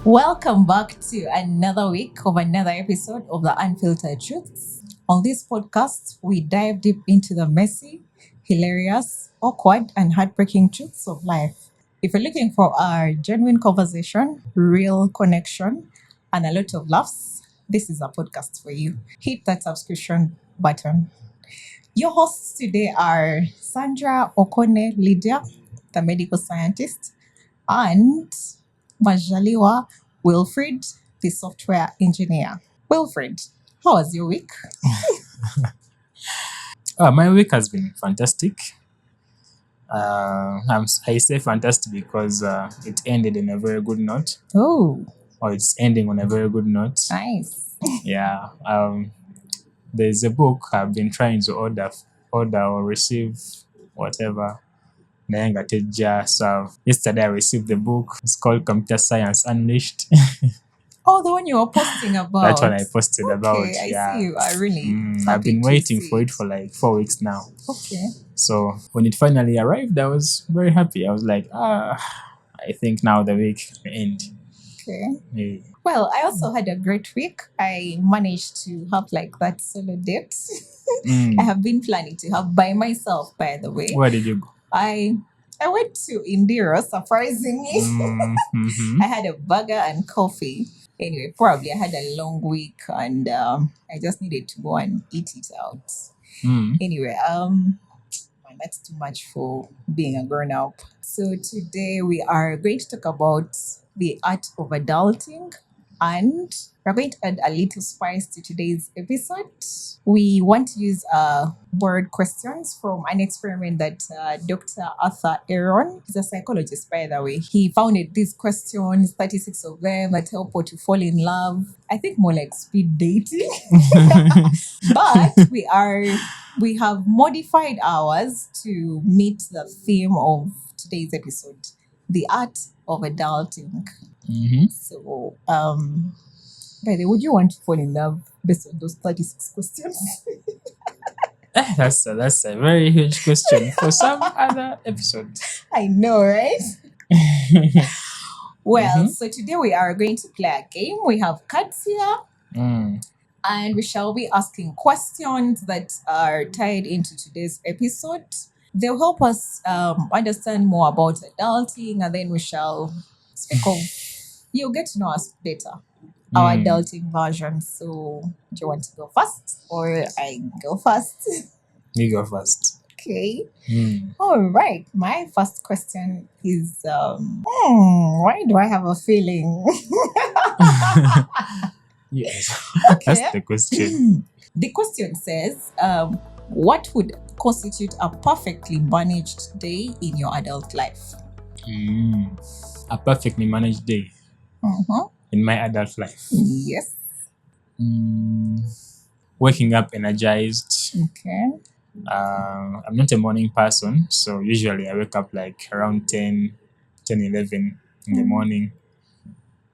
Welcome back to another week of another episode of the Unfiltered Truths. On this podcast, we dive deep into the messy, hilarious, awkward, and heartbreaking truths of life. If you're looking for a genuine conversation, real connection, and a lot of laughs, this is a podcast for you. Hit that subscription button. Your hosts today are Sandra Okone Lydia, the medical scientist, and Majaliwa Wilfred, the software engineer. Wilfred, how was your week? My week has been fantastic. I say fantastic because it ended in a very good note, Oh, or it's ending on a very good note. nice. Yeah. There's a book I've been trying to order or receive, whatever. So yesterday I received the book. It's called Computer Science Unleashed. Oh, the one you were posting about. That's what I posted about. Okay, I Yeah. see you are really I've happy been to waiting see for it for like 4 weeks now. Okay. So when it finally arrived, I was very happy. I was like, I think now the week will end. Okay. Yeah. Well, I also had a great week. I managed to have like that solo date. I have been planning to have by myself, by the way. Where did you go? I went to Indira, surprisingly. I had a burger and coffee. Anyway, probably I had a long week and I just needed to go and eat it out. Anyway, man, that's too much for being a grown up. So today we are going to talk about the art of adulting, and we're going to add a little spice to today's episode. We want to use word questions from an experiment that Dr. Arthur Aaron, he's a psychologist by the way, he founded these questions, 36 of them, that help you to fall in love. I think more like speed dating. But we have modified ours to meet the theme of today's episode, the art of adulting. So, by the way, would you want to fall in love based on those 36 questions? That's a very huge question for some other episode. I know, right? Well, so today we are going to play a game. We have cards here, and we shall be asking questions that are tied into today's episode. They'll help us understand more about adulting, and then we shall speak of, you'll get to know us better, our adulting version. So, do you want to go first or I go first? You go first. Okay. All right. My first question is why do I have a feeling? Yes. Okay. That's the question. The question says, what would constitute a perfectly managed day in your adult life? A perfectly managed day in my adult life. Yes. Waking up energized. Okay. I'm not a morning person, so usually I wake up like around 10, 11 in the morning.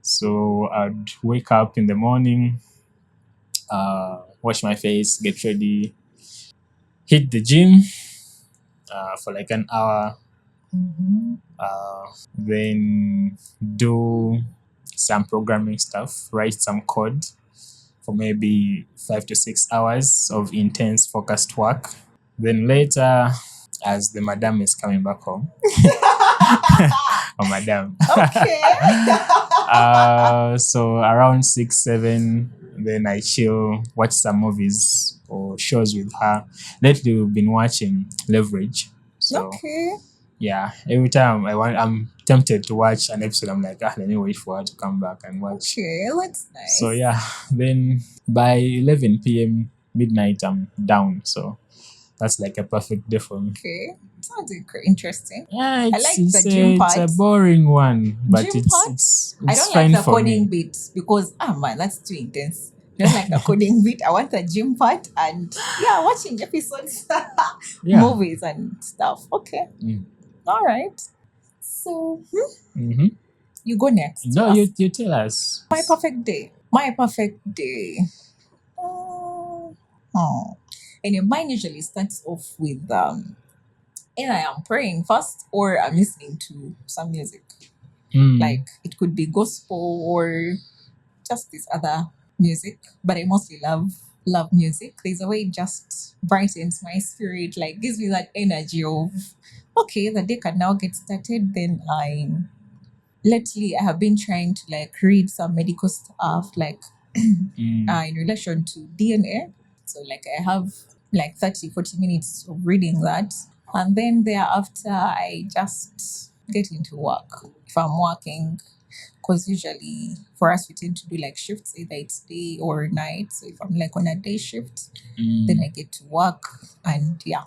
So I'd wake up in the morning, wash my face, get ready, hit the gym for like an hour, then do some programming stuff, write some code for maybe 5 to 6 hours of intense focused work. Then later, as the madam is coming back home, madam. Okay. So around 6, 7, then I chill, watch some movies or shows with her. Lately, we've been watching Leverage. So Okay. yeah, every time I'm tempted to watch an episode, I'm like, let me wait for her to come back and watch. Okay, that's nice. So yeah, then by 11 p.m. midnight, I'm down. So that's like a perfect day for me. Okay, sounds interesting. Yeah, I like the gym it's a part. boring one, but Gym part? it's I don't fine like the for coding me. bit because man, that's too intense. I don't like the coding bit. I want the gym part and watching episodes, Yeah. movies and stuff. Okay. All right. So you go next. No, you tell us. My perfect day. My perfect day. And mine usually starts off with either I'm praying first or I'm listening to some music. Like it could be gospel or just this other music, but I mostly love music. There's a way it just brightens my spirit, like gives me that energy of okay, the day can now get started. Then I lately I have been trying to like read some medical stuff, like in relation to DNA. So like I have like 30-40 minutes of reading that. And then thereafter I just get into work. If I'm working, because usually for us we tend to do like shifts, either it's day or night. So if I'm like on a day shift, then I get to work. And yeah,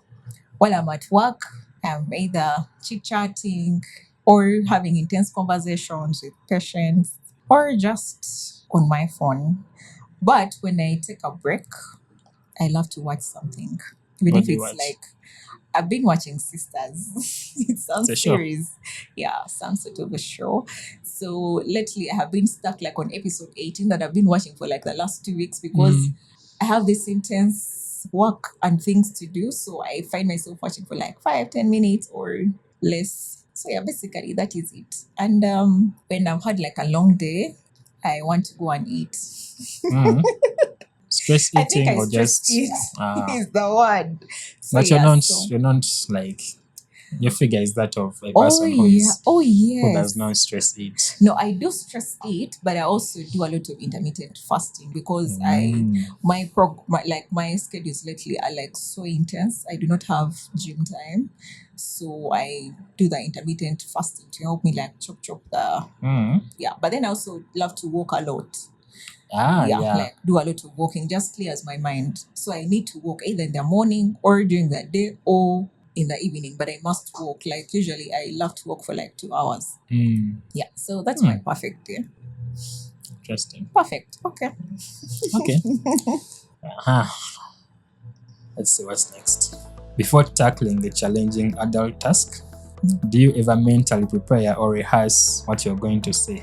while I'm at work, I'm either chit-chatting or having intense conversations with patients or just on my phone. But when I take a break, I love to watch something. Even What if do you it's watch? like I've been watching Sisters. It's some It's a show. series. Yeah, some sort of a show. So lately I have been stuck like on episode 18 that I've been watching for like the last 2 weeks because I have this intense work and things to do. So I find myself watching for like 5-10 minutes or less. So yeah, basically that is it. And when I've had like a long day, I want to go and eat. Stress I think eating I or stress just eat is the word. So but yeah, so you're not like your figure is that of a oh person yeah, oh who does yes. not stress eat. No, I do stress eat, but I also do a lot of intermittent fasting because my schedules lately are like so intense. I do not have gym time, so I do the intermittent fasting to help me like chop the yeah. But then I also love to walk a lot. Yeah, Yeah. like do a lot of walking, just clears my mind. So I need to walk either in the morning or during the day or in the evening, but I must walk. Like usually I love to walk for like 2 hours. Yeah, so that's my perfect day. Interesting. Perfect. Okay. Okay. Let's see what's next. Before tackling the challenging adult task, do you ever mentally prepare or rehearse what you're going to say?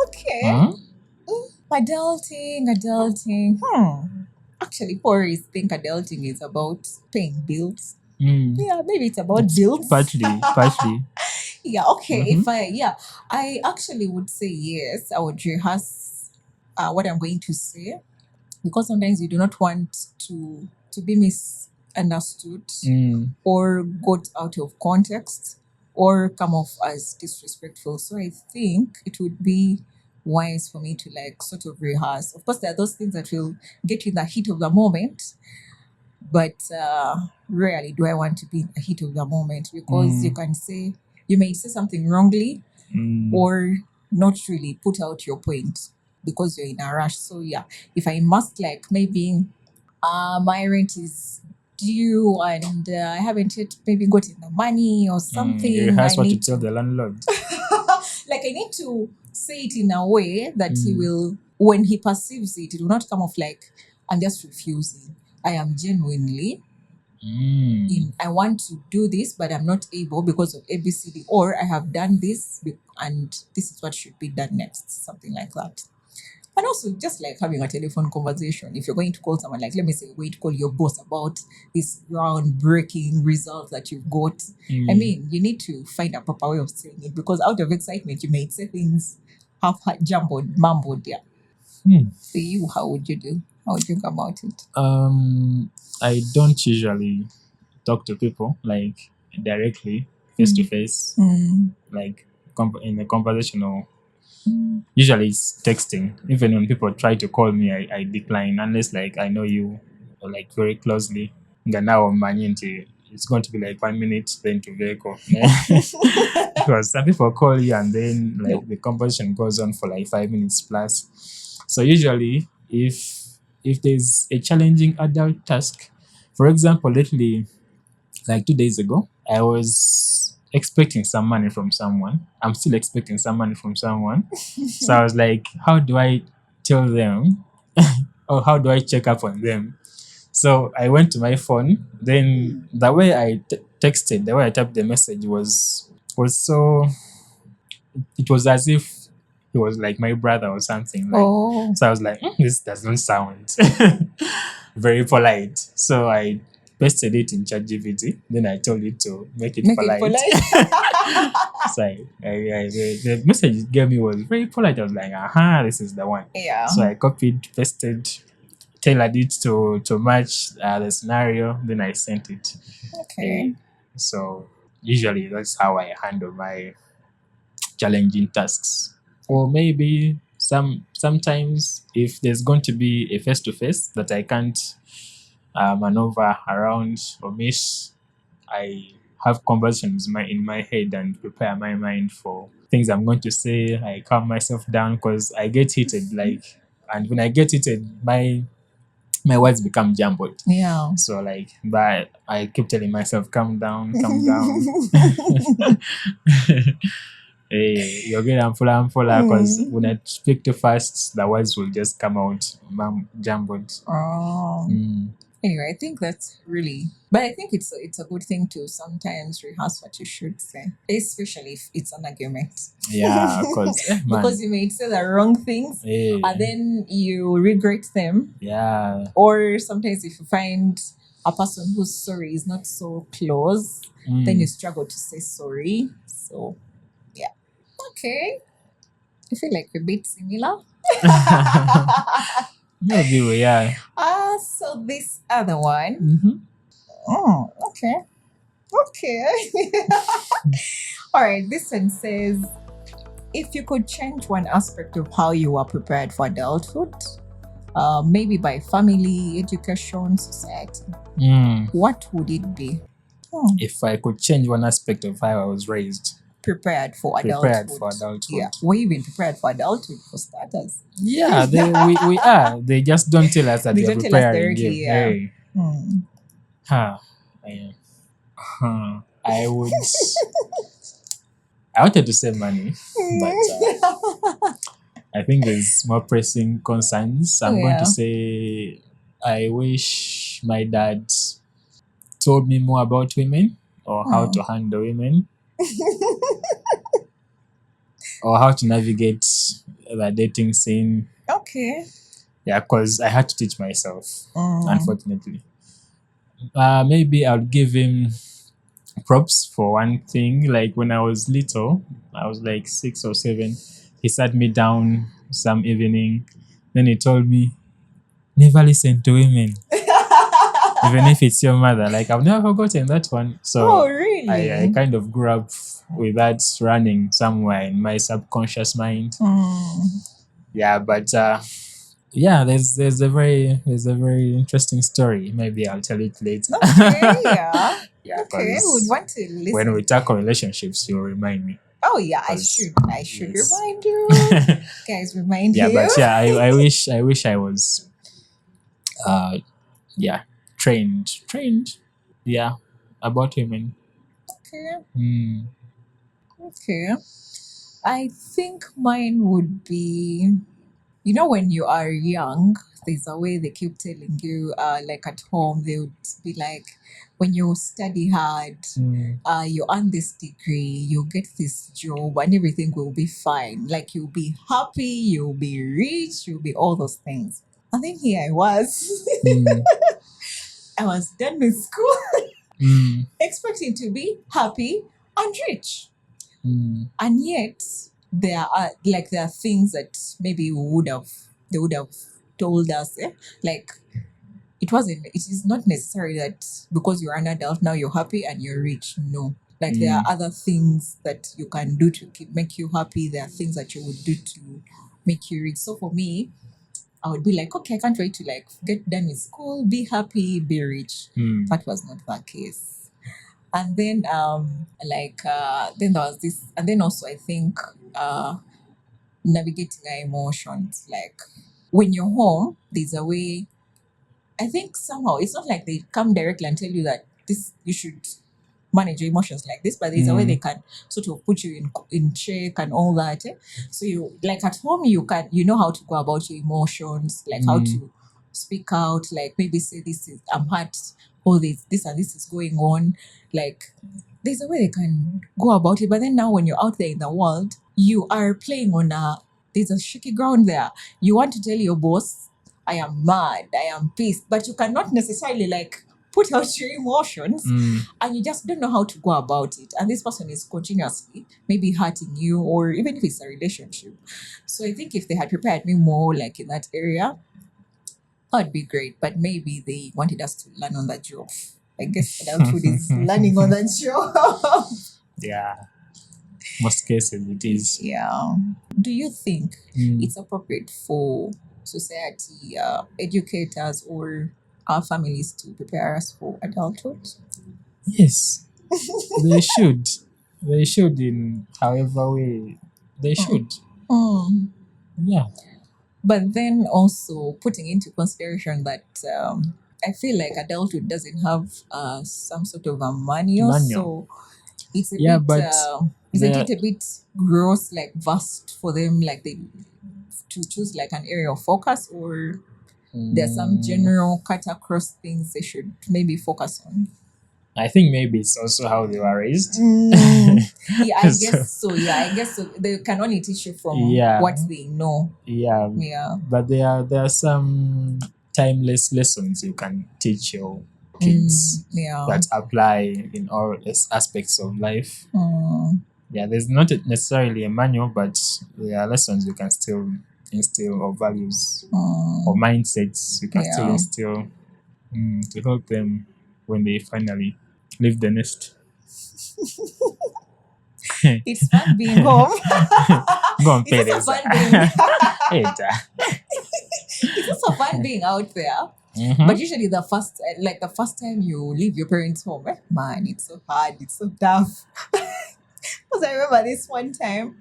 Okay. Adulting. Actually, Boris think adulting is about paying bills. Yeah, maybe it's about bills. Partially. Yeah, okay. I actually would say yes. I would rehearse what I'm going to say because sometimes you do not want to be misunderstood or got out of context or come off as disrespectful. So I think it would be wise for me to like sort of rehearse. Of course, there are those things that will get you in the heat of the moment, but rarely do I want to be in the heat of the moment because you may say something wrongly or not really put out your point because you're in a rush. So yeah, if I must like maybe my rent is due and I haven't yet maybe gotten the money or something. You rehearse what to tell the landlord. Like I need to say it in a way that he will, when he perceives it, it will not come off like I'm just refusing. I am genuinely I want to do this, but I'm not able because of ABCD, or I have done this and this is what should be done next, something like that. And also just like having a telephone conversation. If you're going to call someone, like let me say you're going to call your boss about this groundbreaking result that you've got. I mean, you need to find a proper way of saying it because out of excitement you may say things half jumbled, mumbled. Yeah. So you, how would you do? How would you go about it? I don't usually talk to people like directly, face to face, like in a conversational. Usually it's texting. Even when people try to call me, I decline unless like I know you or like very closely. Then now it's going to be like 1 minute then to vehicle. Because some people call you and then like the conversation goes on for like 5 minutes plus. So usually if there's a challenging adult task, for example, lately like 2 days ago, I was expecting some money from someone. I'm still expecting some money from someone. So I was like, how do I tell them or how do I check up on them? So I went to my phone. Then the way I texted, the way I typed the message was so. It was as if he was like my brother or something. Like so, I was like, this doesn't sound very polite. So I pasted it in ChatGPT. Then I told it to make it polite. So the message it gave me was very polite. I was like, aha, this is the one. Yeah. So I copied, pasted, tailored it to match the scenario. Then I sent it. Okay. So usually that's how I handle my challenging tasks. Or maybe sometimes if there's going to be a face to face that I can't maneuver around or miss, I have conversations in my head and prepare my mind for things I'm going to say. I calm myself down because I get heated, and when I get heated, my words become jumbled. Yeah. So but I keep telling myself, calm down, calm down. Hey, you're good and full because when I speak too fast, the words will just come out jumbled. Oh. Mm. Anyway, I think that's really, but I think it's a good thing to sometimes rehearse what you should say, especially if it's an argument. Yeah, because Because you may say the wrong things and then you regret them. Yeah. Or sometimes if you find a person whose sorry is not so close, then you struggle to say sorry. So, yeah. Okay. I feel like we're a bit similar. Maybe we are. So this other one. Mm-hmm. Oh, okay. Okay. All right. This one says, if you could change one aspect of how you are prepared for adulthood, maybe by family, education, society, what would it be? If I could change one aspect of how I was raised, Prepared for adulthood. Yeah. We're even prepared for adulthood for starters. Yeah, we are. They just don't tell us that They they're don't tell us preparing. directly, yeah. Hey. I would. I wanted to say money, but I think there's more pressing concerns. I'm going to say I wish my dad told me more about women or how to handle women or how to navigate the dating scene. Okay. Yeah, because I had to teach myself, unfortunately. Maybe I'll give him props for one thing. Like when I was little, I was like 6 or 7, he sat me down some evening, then he told me, never listen to women. Even if it's your mother. Like I've never forgotten that one. So really? I kind of grew up with that running somewhere in my subconscious mind. Yeah, but yeah, there's a very interesting story. Maybe I'll tell it later. Okay, yeah. Yeah, okay, we would want to listen. When we tackle relationships, you'll remind me. Oh yeah, I should yes. remind you. Guys, remind Yeah, you. but yeah, I wish I was trained. Yeah, about women. Okay. Okay. I think mine would be, when you are young, there's a way they keep telling you, like at home, they would be like, when you study hard, you earn this degree, you get this job, and everything will be fine. Like you'll be happy, you'll be rich, you'll be all those things. And then here I was. I was done with school, expecting to be happy and rich. And yet there are things that maybe they would have told us, like it is not necessary that because you're an adult now you're happy and you're rich. No, like there are other things that you can do to make you happy. There are things that you would do to make you rich. So for me, I would be like, okay, I can't wait to get done with school, be happy, be rich. That was not the case. And then then there was this, and then also I think navigating our emotions. Like when you're home, there's a way. I think somehow it's not like they come directly and tell you that this you should manage your emotions like this, but there's a way they can sort of put you in check and all that. So you like at home you know how to go about your emotions, like how to speak out, like maybe say I'm hurt, or this and this is going on. Like there's a way they can go about it. But then now when you're out there in the world, you are playing on there's a shaky ground there. You want to tell your boss, I am mad, I am pissed, but you cannot necessarily put out your emotions, and you just don't know how to go about it. And this person is continuously maybe hurting you, or even if it's a relationship. So I think if they had prepared me more like in that area, that'd be great. But maybe they wanted us to learn on the job. I guess adulthood is learning on the job. Yeah. Most cases it is. Yeah. Do you think it's appropriate for society, educators, or our families to prepare us for adulthood? Yes. They should. They should in however way. They should. Mm. Yeah. But then also putting into consideration that I feel like adulthood doesn't have some sort of a manual. Manual. So it's a Yeah, bit, but isn't there- it a bit gross, like vast for them, like they to choose like an area of focus, or there's some general cut across things they should maybe focus on? I think maybe it's also how they were raised. Yeah, I So- guess so. Yeah, I guess so. They can only teach you from Yeah. what they know. Yeah. Yeah. But there are some timeless lessons you can teach your kids Yeah. that apply in all aspects of life. Mm. Yeah, there's not necessarily a manual, but there are lessons you can still instill, or values or mindsets you can still Yeah. instill to help them when they finally leave the nest. It's fun being home. Go and pay It's this. also fun being Hey, it's also fun being out there. Mhm. But usually the first time you leave your parents' home, man, it's so hard, it's so tough. Because I remember this one time,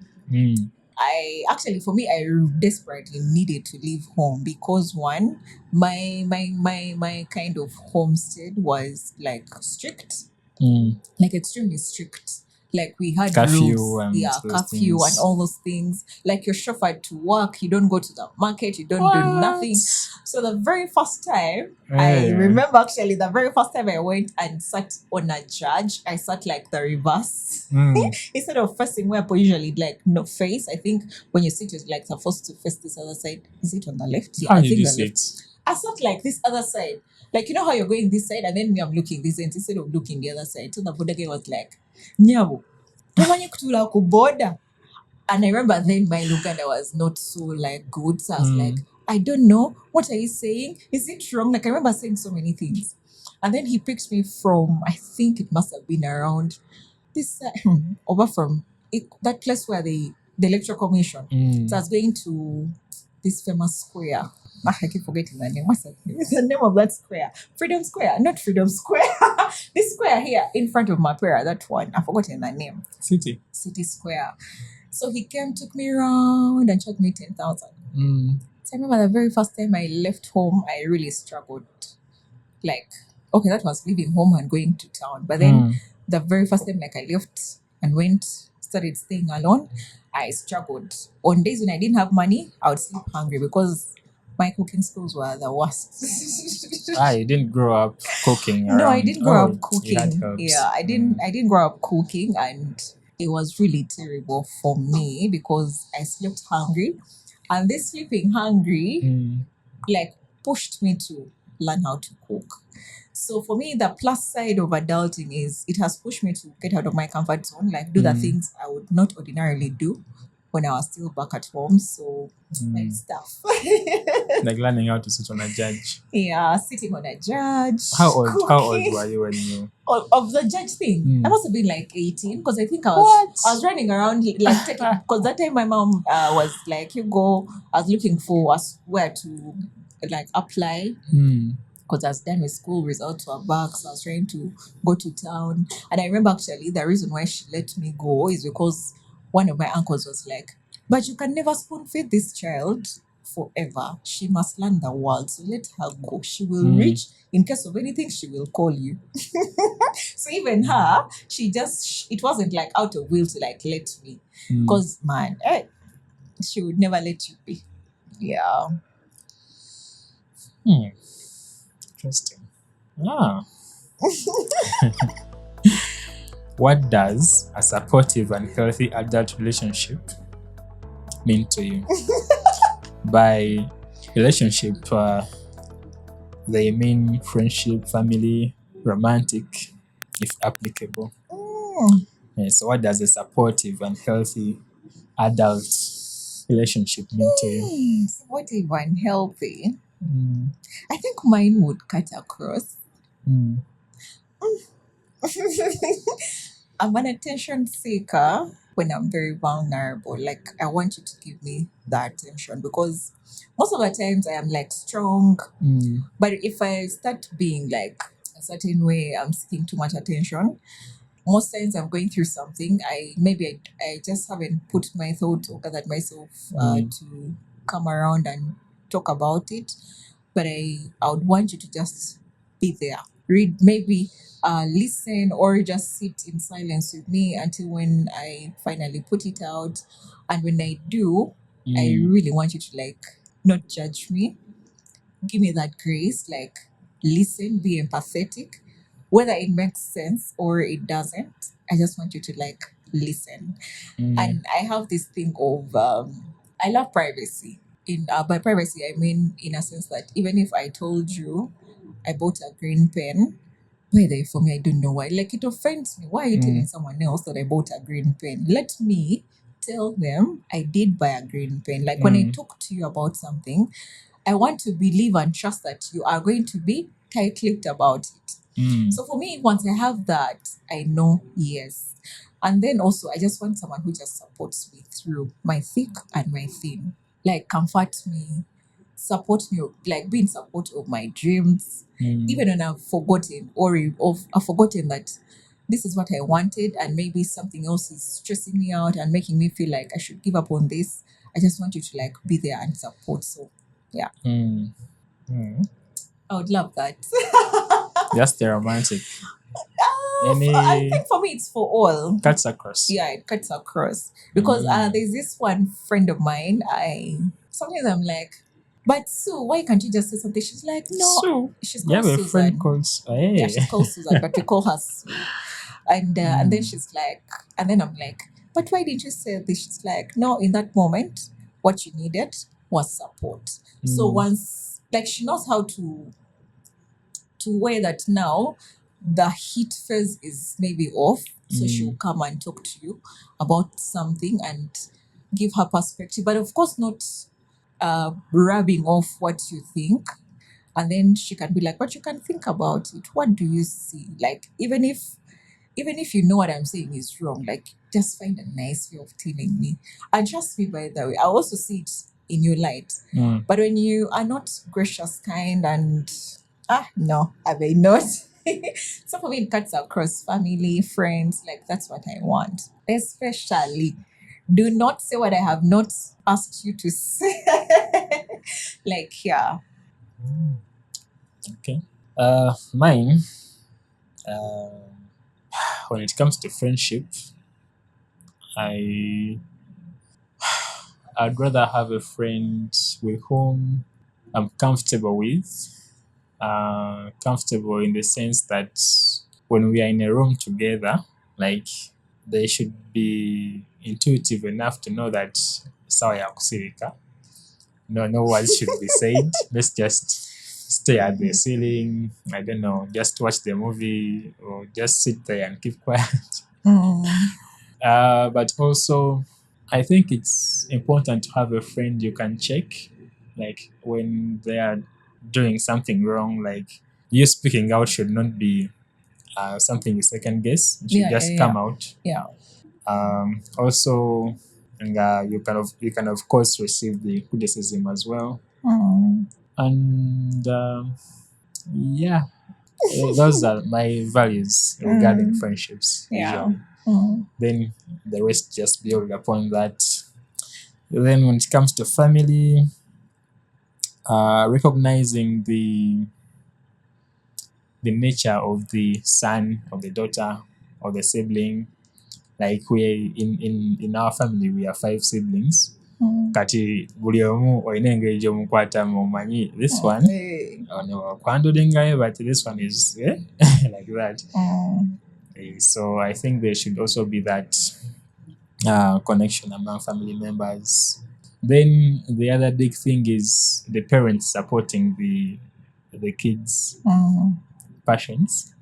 for me, I desperately needed to leave home because one, my kind of homestead was like strict, like extremely strict. Like we had Curfew rules, and those curfew things. and all those things. Like you're chauffeured to work, you don't go to the market, you don't do nothing. So the very first time, I Yeah. remember actually the very first time I went and sat on a judge, I sat like the reverse. Instead of facing where I usually like no face. I think when you sit, you're like supposed to face this other side. Is it on the left? Yeah, How I did think you the left. sit? I sat like this other side. Like you know how you're going this side and then me I'm looking this end instead of looking the other side. So the border guy was like, Nyabo, tomanye kutula ku border. And I remember then my Luganda was not so like good. So I was like, I don't know. What are you saying? Is it wrong? Like I remember saying so many things. And then he picked me from, I think it must have been around this over from that place where the electoral commission. So I was going to this famous square. I keep forgetting the name. What's the name of that square? Freedom Square, not Freedom Square. This square here in front of my prayer, that one. I've forgotten the name. City. City Square. So he came, took me around and charged me 10,000. So I remember the very first time I left home, I really struggled. Like, okay, that was leaving home and going to town. But then the very first time, like I left and started staying alone, I struggled. On days when I didn't have money, I would sleep hungry because my cooking skills were the worst. You didn't grow up cooking around. No, I didn't grow up You had cooking. helps. Yeah, I didn't grow up cooking, and it was really terrible for me because I slept hungry, and this sleeping hungry like pushed me to learn how to cook. So for me, the plus side of adulting is it has pushed me to get out of my comfort zone, like do the things I would not ordinarily do when I was still back at home. So like stuff. Like learning how to sit on a judge. Yeah, sitting on a judge. How old cooking. were you when you? Of the judge thing, I must have been like 18 because I think I was running around like taking, because that time my mom was like, you go. I was looking for where to like apply because I was done with school, results were back, so I was trying to go to town. And I remember actually the reason why she let me go is because one of my uncles was like, but you can never spoon feed this child forever. She must learn the world. So let her go. She will reach. In case of anything, she will call you. So even her, it wasn't like out of will to like let me. Because man, she would never let you be. Yeah. Interesting. What does a supportive and healthy adult relationship mean to you? By relationship, they mean friendship, family, romantic, if applicable. Mm. So what does a supportive and healthy adult relationship mean to you? Supportive and healthy. Mm, I think mine would cut across. mm, I'm an attention seeker when I'm very vulnerable. Like, I want you to give me that attention because most of the times I am like strong. mm, But if I start being like a certain way, I'm seeking too much attention. Most times I'm going through something. I just haven't put my thought or gathered myself mm, to come around and talk about it. But I would want you to just be there, read, maybe listen, or just sit in silence with me until when I finally put it out. And when I do, I mm, really want you to like not judge me, give me that grace, like listen, be empathetic, whether it makes sense or it doesn't. I just want you to like listen. mm, And I have this thing of I love privacy. In by privacy, I mean in a sense that even if I told you I bought a green pen, whether for me I don't know why. Like it offends me. Why are you telling mm, someone else that I bought a green pen? Let me tell them I did buy a green pen. Like when I mm, talk to you about something, I want to believe and trust that you are going to be tight-lipped about it. mm, So for me, once I have that, I know yes. And then also, I just want someone who just supports me through my thick and my thin. Like comfort me, support me, like be in support of my dreams, mm, even when I've forgotten or I've forgotten that this is what I wanted, and maybe something else is stressing me out and making me feel like I should give up on this. I just want you to like be there and support. So yeah. mm, mm. I would love that. That's the romantic. I Any think for me, it's for all. cuts across? Yeah, it cuts across. Because Mm. there's this one friend of mine. I sometimes I'm like, but Sue, why can't you just say something? She's like, no. So She's you called have a friend Susan. called Yeah, Hey. she's called Susan, but we call her Sue. And then Mm, she's like, and then I'm like, but why didn't you say this? She's like, no, in that moment, what you needed was support. So mm, once, like, she knows how to weigh that now the heat phase is maybe off, so she'll mm, come and talk to you about something and give her perspective, but of course not rubbing off what you think. And then she can be like, but you can think about it, what do you see? Like even if you know what I'm saying is wrong, like just find a nice way of telling me. And trust me, by the way, I also see it in your light. mm, But when you are not gracious, kind, and no, I may not. So for me, it cuts across family, friends. Like that's what I want. Especially, do not say what I have not asked you to say. Like yeah. okay. Mine. Uh, when it comes to friendship, I I'd rather have a friend with whom I'm comfortable with. Comfortable in the sense that when we are in a room together, like they should be intuitive enough to know that sawa ya kusirika. No words should be said. Let's just stay at the ceiling. I don't know, just watch the movie or just sit there and keep quiet. Mm. But also, I think it's important to have a friend you can check, like when they are doing something wrong. Like you speaking out should not be something you second guess. It should Yeah, just yeah, come out. yeah. Also, and you can of course receive the criticism as well. Mm. And yeah, those are my values regarding Mm. friendships Yeah. usually. Mm. Then the rest just build upon that. Then when it comes to family, recognizing the nature of the son or the daughter or the sibling. Like in our family we are 5 siblings. Mm. Kati buli omu olina engeri gy'omukwatamu omanyi this one Hey. ono kwandulingayo but this one is like that. Mm. So I think there should also be that connection among family members. Then the other big thing is the parents supporting the kids' Mm. passions.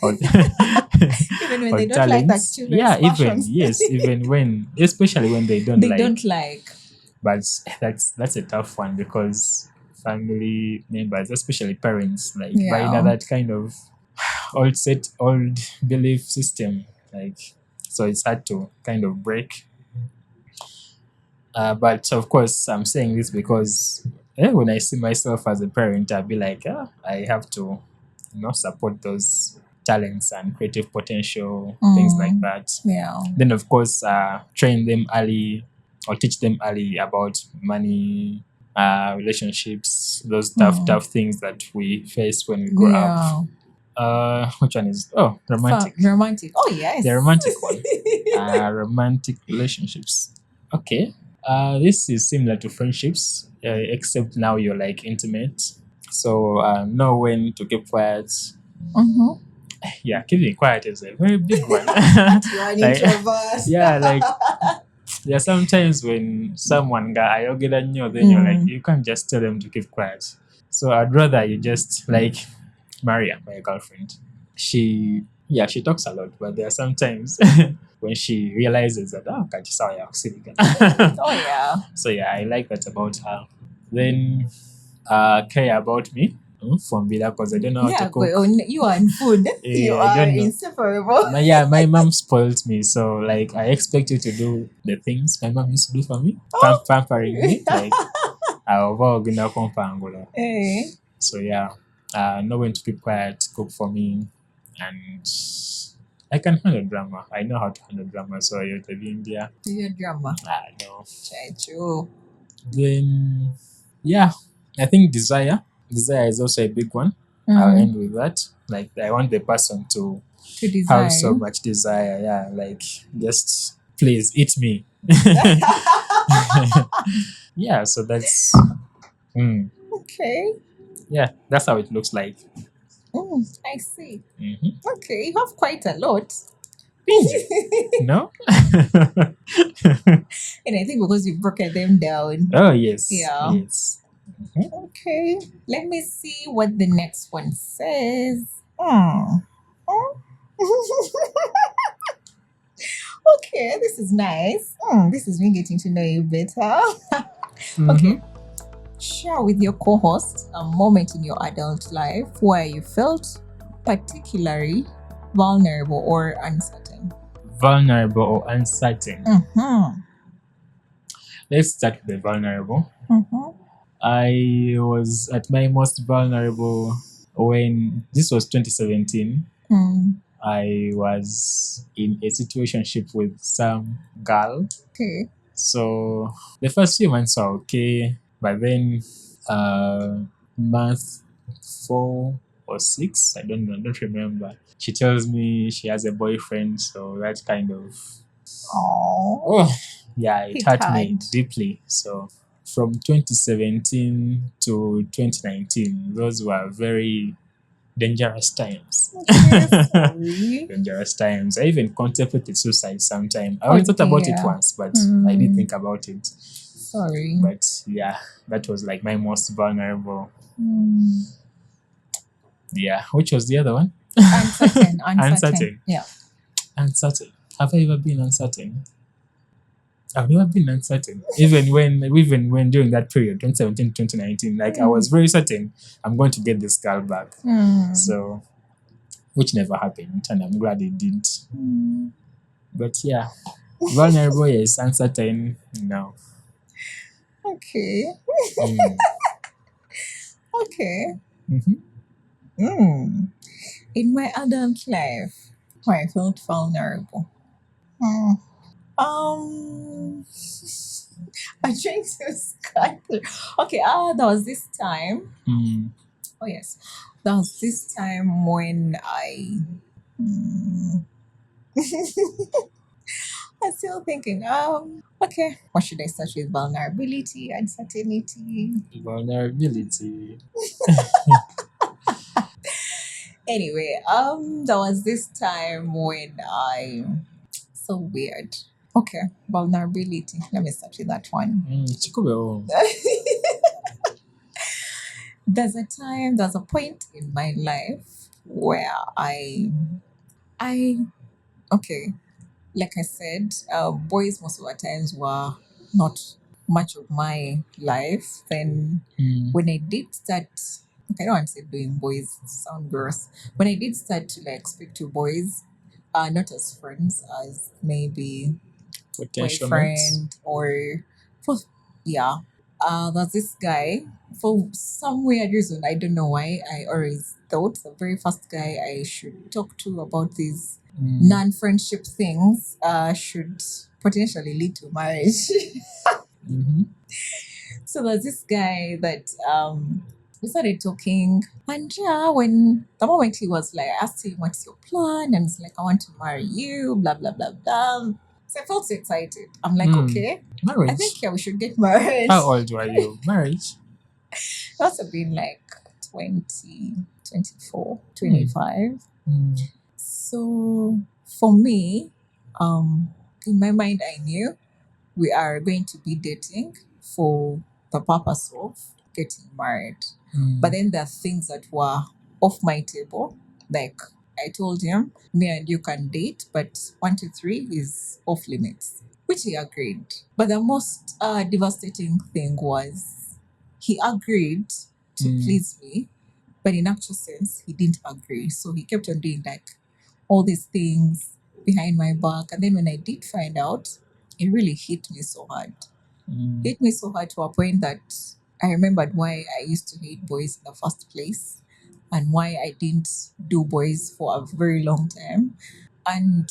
or, Even when or they don't like that talents. children's Yeah, even passions. yes, even when, especially when they don't They like. don't like. But that's a tough one because family members, especially parents, like buy into Yeah. that kind of old belief system. Like, so it's hard to kind of break. But of course, I'm saying this because when I see myself as a parent, I'll be like, I have to, support those talents and creative potential, things like that. Yeah. Then, of course, train them early or teach them early about money, relationships, those tough things that we face when we grow up. Which one is romantic? Romantic. Oh yes. The romantic one. Romantic relationships. Okay. This is similar to friendships, except now you're like intimate. So know when to keep quiet. Mm-hmm. Yeah, keeping quiet is a very big one. You're an Like, introvert. yeah, like there are sometimes when someone got then you're like, you can't just tell them to keep quiet. So I'd rather you just like Maria, my girlfriend. She talks a lot, but there are sometimes when she realizes that can't you say you're silly again. Oh yeah. So yeah, I like that about her. Then care about me from Bila because I don't know how Yeah, to cook. you are in food. You I are don't know. inseparable. My mom spoiled me, so like I expect you to do the things my mom used to do for me, pampering me, like Hey. so yeah, know when to keep quiet, cook for me, and I can handle drama. I know how to handle drama, so I live in India. You're drama. I know. True. Then yeah, I think desire. Desire is also a big one. I'll end with that. Like I want the person to desire. have so much desire. Yeah, like just please eat me. Yeah, so that's Okay. yeah, that's how it looks like. I see. Mhm. Okay, you have quite a lot. No? And I think because you broken them down. Oh yes. Yeah. Yes. Okay. Let me see what the next one says. Oh. Okay, this is nice. This is me getting to know you better. Okay. Share with your co-host a moment in your adult life where you felt particularly vulnerable or uncertain. Vulnerable or uncertain. Mm-hmm. Let's start with the vulnerable. Mm-hmm. I was at my most vulnerable when this was 2017. I was in a situationship with some girl. Okay. So the first few months were okay, but then month 4 or 6, I don't know, I don't remember. She tells me she has a boyfriend, so that kind of yeah, it hurt me deeply. So from 2017 to 2019, those were very dangerous times. Dangerous times. I even contemplated suicide sometime. I always thought about it once, but I didn't think about it. Sorry. But yeah, that was like my most vulnerable. Yeah. Which was the other one? Uncertain. Uncertain. Yeah. Uncertain. Have I ever been uncertain? I've never been uncertain. Even when during that period, 2017, 2019, like I was very certain I'm going to get this girl back. So, which never happened, and I'm glad it didn't. But yeah, vulnerable is uncertain now. Okay. Okay. In my adult life, where I felt vulnerable. I'm trying to scan through. Okay, there was this time. Oh yes. There was this time when I I'm still thinking, okay, what should I start with? Vulnerability, uncertainty. Vulnerability. Anyway, there was this time when so weird. Okay, vulnerability. Let me start with that one. There's a point in my life where I okay, like I said, boys most of the times were not much of my life. Then when I did start, I don't want to say doing boys sound gross. When I did start to like speak to boys, not as friends, as maybe Potential mates. boyfriend or for yeah. There's this guy. For some weird reason, I don't know why. I always thought the very first guy I should talk to about these non-friendship things should potentially lead to marriage. Mm-hmm. So there's this guy that we started talking, and yeah, when the moment he was like, I asked him, "What's your plan?" and he's like, "I want to marry you," blah blah blah blah. So I felt so excited. I'm like, okay, I Marriage. think yeah, we should get married. How old were you? Marriage. It must have been like 20, 24, 25. So for me, in my mind, I knew we are going to be dating for the purpose of getting married. But then there are things that were off my table. Like I told him, me and you can date, but 1 to 3 is off limits, which he agreed. But the most devastating thing was he agreed to please me, but in actual sense, he didn't agree. So he kept on doing like all these things behind my back. And then when I did find out, it really hit me so hard. Hit me so hard to a point that I remembered why I used to hate boys in the first place and why I didn't do boys for a very long time. And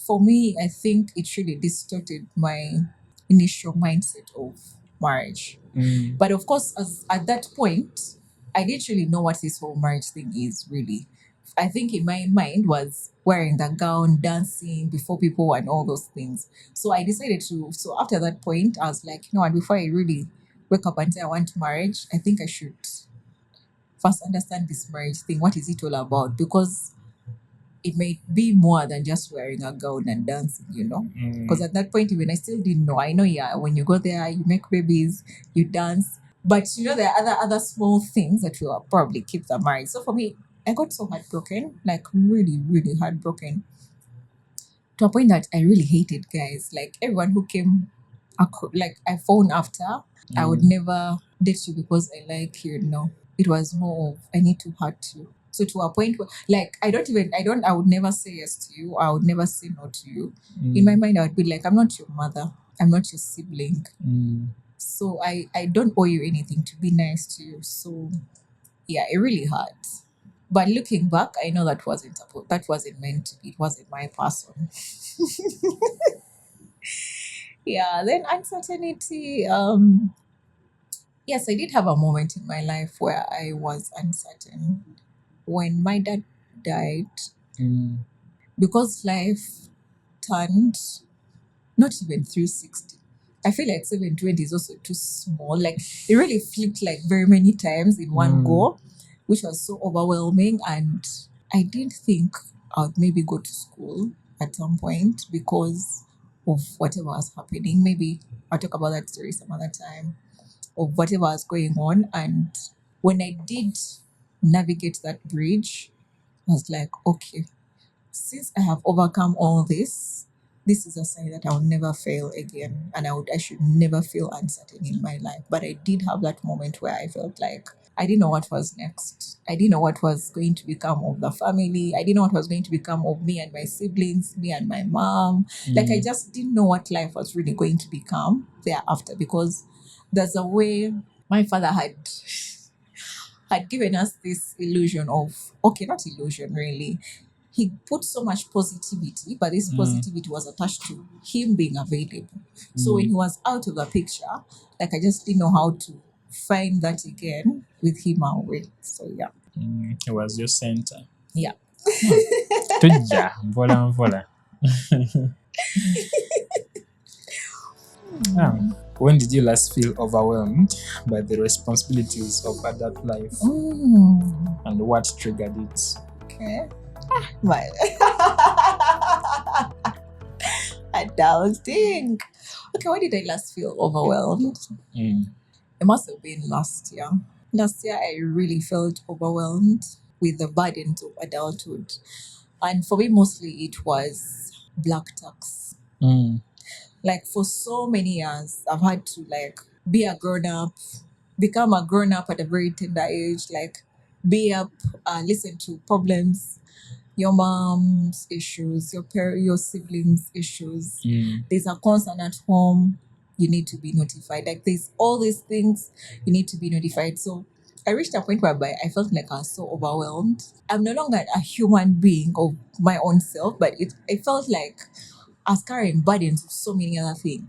for me, I think it really distorted my initial mindset of marriage. But of course, as at that point, I didn't really know what this whole marriage thing is really. I think in my mind was wearing the gown, dancing before people and all those things. So I decided to. So after that point, I was like, you know what? Before I really wake up and say I want marriage, I think I should first understand this marriage thing. What is it all about? Because it may be more than just wearing a gown and dancing, you know? Because at that point, even I still didn't know. I know, yeah, when you go there, you make babies, you dance. But, you know, there are other small things that will probably keep the marriage. So for me, I got so heartbroken, like really, really heartbroken, to a point that I really hated guys. Like everyone who came, like I phone after, I would never date you because I like you. No, it was more of I need to hurt you. So to a point where, like, I would never say yes to you. I would never say no to you. In my mind, I would be like, I'm not your mother. I'm not your sibling. So I don't owe you anything to be nice to you. So yeah, it really hurts. But looking back, I know that wasn't meant to be. It wasn't my person. Yeah, then uncertainty. Yes, I did have a moment in my life where I was uncertain. When my dad died, because life turned not even 360. I feel like 720 is also too small. Like it really flipped like very many times in one go, which was so overwhelming. And I didn't think I would maybe go to school at some point because of whatever was happening. Maybe I'll talk about that story some other time of whatever was going on. And when I did navigate that bridge, I was like, okay, since I have overcome all this is a sign that I will never fail again. And I should never feel uncertain in my life. But I did have that moment where I felt like I didn't know what was next. I didn't know what was going to become of the family. I didn't know what was going to become of me and my siblings, me and my mom. Like I just didn't know what life was really going to become thereafter because there's a way my father had given us this illusion of, okay, not illusion really. He put so much positivity, but this positivity was attached to him being available. So when he was out of the picture, like I just didn't know how to find that again with him away. So yeah. It was your center. Yeah. Tuja, vola, vola. When did you last feel overwhelmed by the responsibilities of adult life? And what triggered it? Okay. But adulting. Okay, when did I last feel overwhelmed? It must have been last year. Last year, I really felt overwhelmed. with the burdens of adulthood. And for me, mostly it was black tax. Mm. Like for so many years, I've had to like be a grown up, become a grown up at a very tender age, like be up, listen to problems, your mom's issues, your siblings' issues. Mm. There's a concern at home, you need to be notified. Like there's all these things, you need to be notified. So I reached a point whereby I felt like I was so overwhelmed. I'm no longer a human being of my own self, but I felt like I was carrying burdens of so many other things.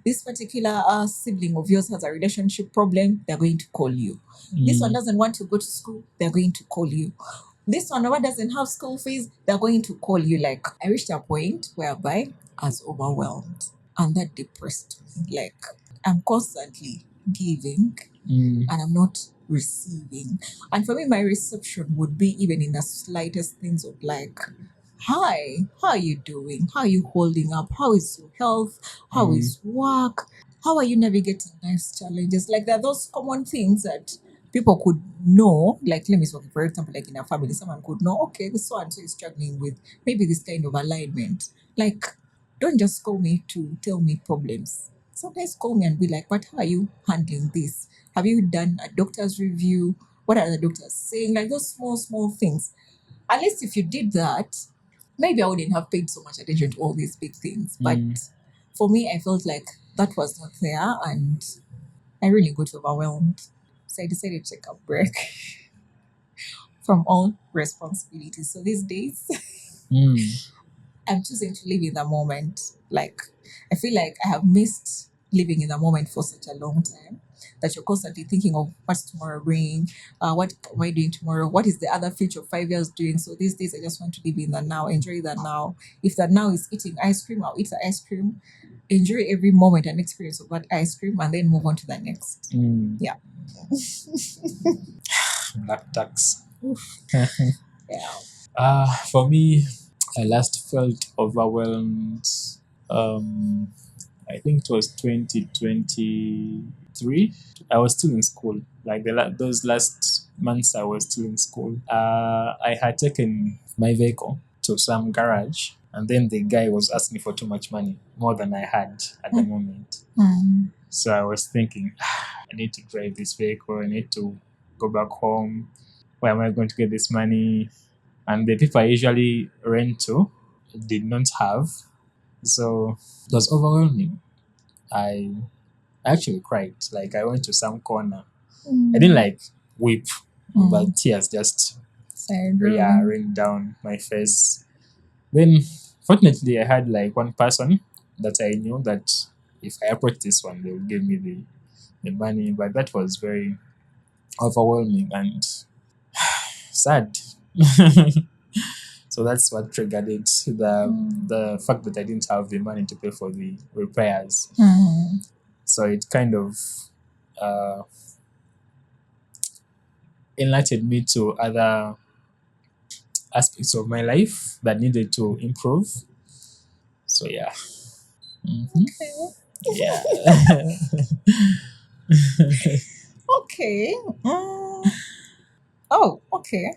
This particular sibling of yours has a relationship problem, they're going to call you. This one doesn't want to go to school, they're going to call you. This one doesn't have school fees, they're going to call you. Like, I reached a point whereby I was overwhelmed and that depressed me. Like, I'm constantly giving Mm. and I'm not receiving. And for me, my reception would be even in the slightest things of like, hi, how are you doing? How are you holding up? How is your health? How is work? How are you navigating life's challenges? Like there are those common things that people could know. Like let me say, for example, like in a family, someone could know, okay, this so and so is struggling with maybe this kind of alignment. Like, don't just call me to tell me problems. Sometimes call me and be like, but how are you handling this? Have you done a doctor's review? What are the doctors saying? Like those small, small things. At least if you did that, maybe I wouldn't have paid so much attention to all these big things. But for me, I felt like that was not there and I really got overwhelmed. So I decided to take a break from all responsibilities. So these days, Mm. I'm choosing to live in the moment. Like, I feel like I have missed living in the moment for such a long time that you're constantly thinking of what's tomorrow bringing, what am I doing tomorrow, what is the other future 5 years doing. So these days, I just want to live in the now, enjoy the now. If the now is eating ice cream, I'll eat the ice cream, enjoy every moment and experience of that ice cream, and then move on to the next. Mm. Yeah. Black tax. Yeah. For me, I last felt overwhelmed. I think it was 2023. I was still in school. Like those last months, I was still in school. I had taken my vehicle to some garage, and then the guy was asking for too much money, more than I had at the moment. Mm. So I was thinking, I need to drive this vehicle. I need to go back home. Where am I going to get this money? And the people I usually rent to did not have. So it was overwhelming. I actually cried. Like I went to some corner. I didn't like weep, but tears just rained down my face. Then fortunately I had like one person that I knew that if I approach this one they will give me the money. But that was very overwhelming and sad. So that's what triggered it. The fact that I didn't have the money to pay for the repairs. So it kind of uh, enlightened me to other aspects of my life that needed to improve. So yeah. Mhm. Okay. Yeah. Okay. Oh, okay.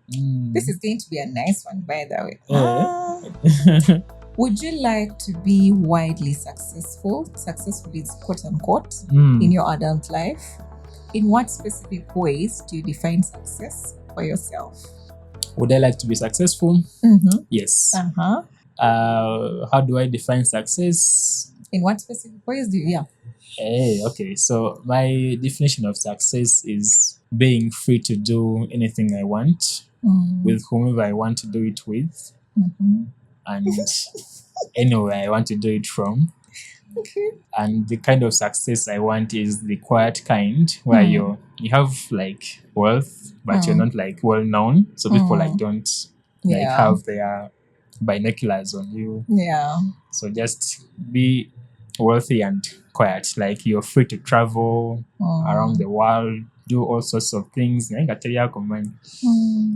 This Mm. is going to be a nice one, by the way. Eh? Would you like to be widely successful? Successful is quote unquote Mm. in your adult life. In what specific ways do you define success for yourself? Would I like to be successful? Mm-hmm. Yes. Uh-huh. How do I define success? In what specific ways do you? Yeah. Hey, okay. So my definition of success is being free to do anything I want with whomever I want to do it with, and anywhere I want to do it from. Okay. And the kind of success I want is the quiet kind where you have like wealth, but you're not like well known, so people like don't like Yeah. have their binoculars on you. Yeah. So just be wealthy and quiet. Like you're free to travel around the world, do all sorts of things.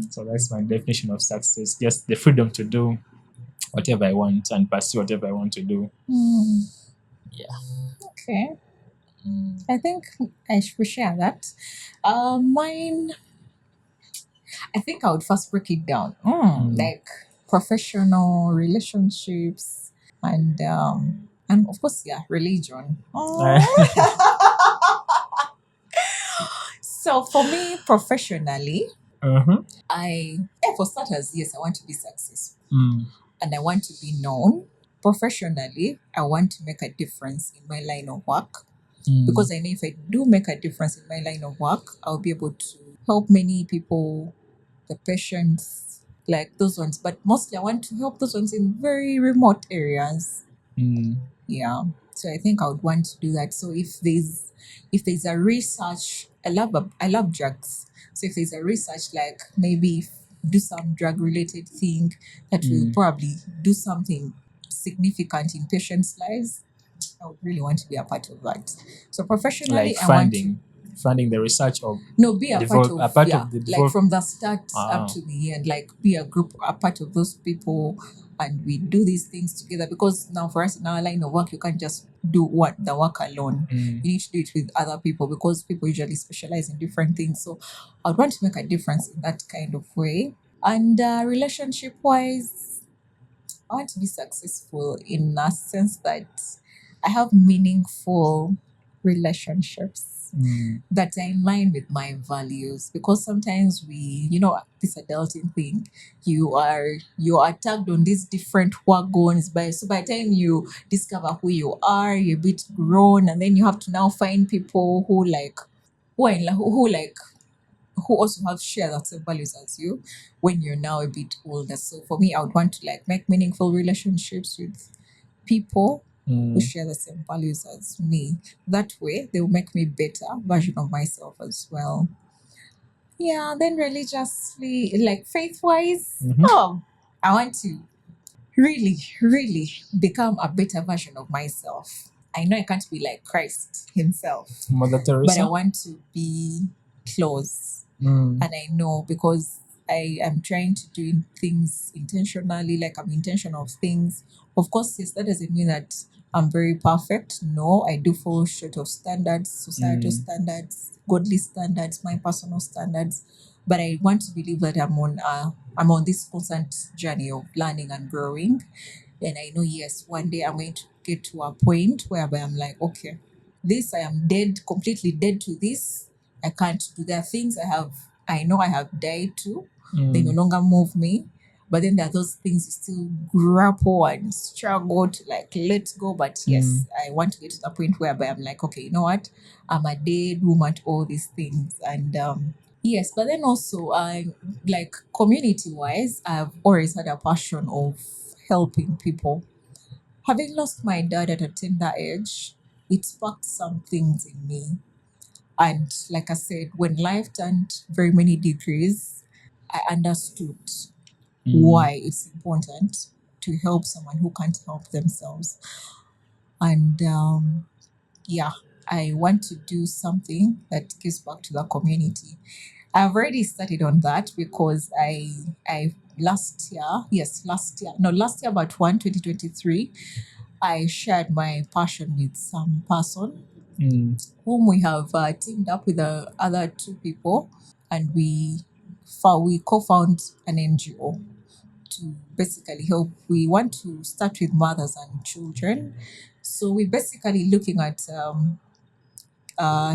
So that's my definition of success. Just the freedom to do whatever I want and pursue whatever I want to do. Yeah. Okay. I think we share that. Mine, I think I would first break it down. Like professional relationships and of course, yeah, religion. So for me, professionally, Uh-huh. for starters, yes, I want to be successful Mm. and I want to be known. Professionally, I want to make a difference in my line of work because I know if I do make a difference in my line of work, I'll be able to help many people, the patients, like those ones. But mostly, I want to help those ones in very remote areas. Mm. Yeah. So I think I would want to do that. So if there's a research, I love drugs. So if there's a research like maybe do some drug related thing that will probably do something significant in patients' lives, I would really want to be a part of that. So Like professionally, I want to funding the research of no be a part a of part yeah, of the like develop. from the start up Ah. to the end, like be a part of those people, and we do these things together. Because now for us in our line of work, you can't just do what the work alone. You need to do it with other people because people usually specialize in different things. So I'd want to make a difference in that kind of way. And relationship wise, I want to be successful in a sense that I have meaningful relationships that are in line with my values. Because sometimes this adulting thing, you are tagged on these different wagons. By the time you discover who you are, you're a bit grown, and then you have to now find people who also have share the same values as you when you're now a bit older. So for me, I would want to like make meaningful relationships with people who share the same values as me. That way, they will make me better version of myself as well. Yeah, then religiously, like faith wise, I want to really, really become a better version of myself. I know I can't be like Christ himself, Mother but I Teresa. want to be close. And I know because I am trying to do things intentionally, like I'm intentional of things. Of course, yes, that doesn't mean that I'm very perfect. No, I do fall short of standards, societal standards, godly standards, my personal standards. But I want to believe that I'm on this constant journey of learning and growing. And I know, yes, one day I'm going to get to a point whereby I'm like, okay, this I am dead, completely dead to this. I can't do. There are things I know I have died to. They no longer move me. But then there are those things you still grapple and struggle to like let go. But yes, I want to get to the point whereby I'm like, okay, you know what? I'm a dead woman to all these things. And yes, but then also I like community wise, I've always had a passion of helping people. Having lost my dad at a tender age, it sparked some things in me. And like I said, when life turned very many degrees, I understood why it's important to help someone who can't help themselves. And yeah, I want to do something that gives back to the community. I've already started on that because I last year about 2023, I shared my passion with some person whom we have teamed up with the other two people, and we co-found an NGO to basically help. We want to start with mothers and children, so we're basically looking at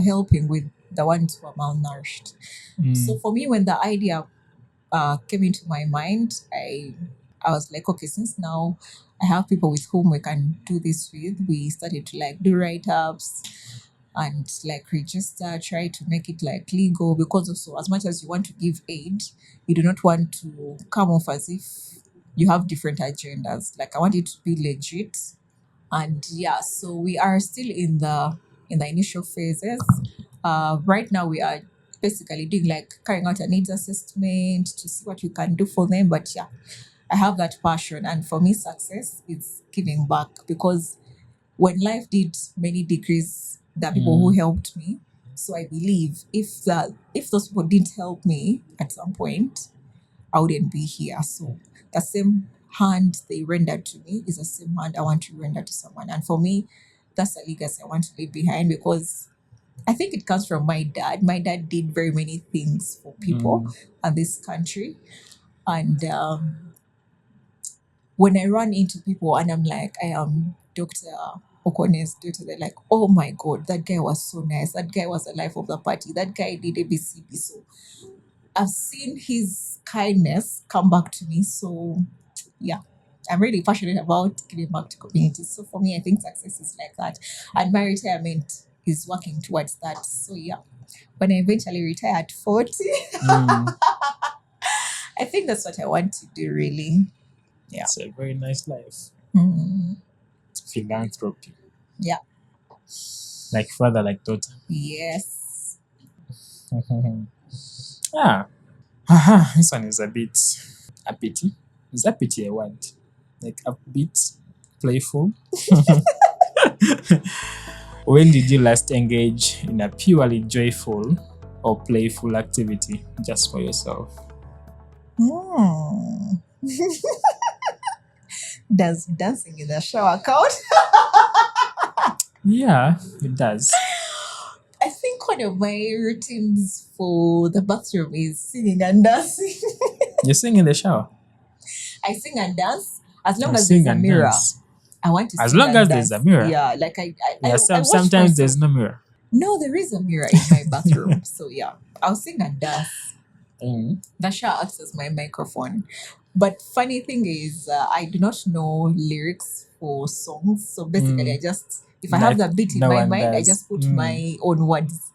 helping with the ones who are malnourished. So for me, when the idea came into my mind, I was like, okay, since now I have people with whom we can do this with, we started to like do write-ups and like register, try to make it like legal, because also as much as you want to give aid, you do not want to come off as if you have different agendas. Like I want it to be legit. And yeah, so we are still in the initial phases. Right now we are basically doing like carrying out a needs assessment to see what we can do for them. But yeah, I have that passion, and for me success is giving back, because when life did many degrees, there are people who helped me. So I believe if those people didn't help me at some point, I wouldn't be here. So the same hand they rendered to me is the same hand I want to render to someone. And for me, that's a legacy I want to leave behind, because I think it comes from my dad. My dad did very many things for people in this country. And when I run into people and I'm like, I am Dr. Okone's daughter, they're like, oh my God, that guy was so nice. That guy was the life of the party. That guy did ABCB. So I've seen his kindness come back to me. So yeah, I'm really passionate about giving back to communities. So for me, I think success is like that. And my retirement is working towards that. So yeah, when I eventually retire at 40, I think that's what I want to do really. Yeah. It's a very nice life. Mm. Philanthropy. Yeah. Like father, like daughter. Yes. This one is a bit uppity. Is uppity a word? Like upbeat, playful. When did you last engage in a purely joyful or playful activity just for yourself? Does dancing in the shower count? Yeah, it does. I think one of my routines for the bathroom is singing and dancing. You sing in the shower? I sing and dance as long You as sing there's a and mirror. dance. I want to As sing long and as dance. there's a mirror. Yeah, like I watch sometimes myself. there's no mirror. No, there is a mirror in my bathroom. So yeah, I'll sing and dance. The shower acts as my microphone. But funny thing is, I do not know lyrics for songs. So basically, I just, if I have the beat in no my one mind, I does. just put my own words.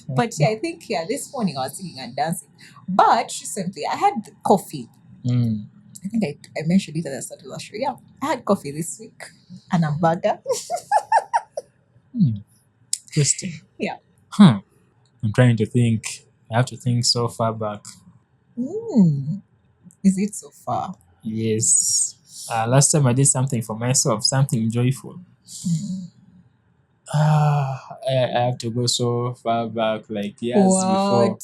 But yeah, I think, this morning I was singing and dancing. But recently, I had coffee. I think I mentioned it at the start of the show. Yeah, I had coffee this week and a burger. Interesting. Yeah. I'm trying to think. I have to think so far back. Is it so far? Yes. Last time I did something for myself, something joyful. I have to go so far back, like years before.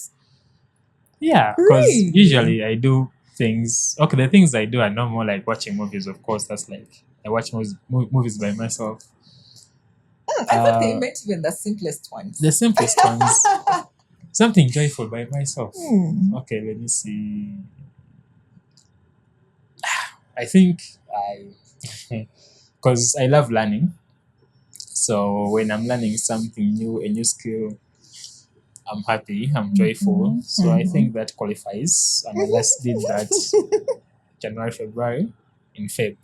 Yeah, because Really? usually I do things. Okay, the things I do are no more like watching movies. Of course, that's like I watch movies by myself. I thought they meant even the simplest ones. The simplest ones. Something joyful by myself. Okay, let me see. I think because I love learning. So when I'm learning something new, a new skill, I'm happy, I'm joyful. So I think that qualifies. And I last did that January, February, in Feb.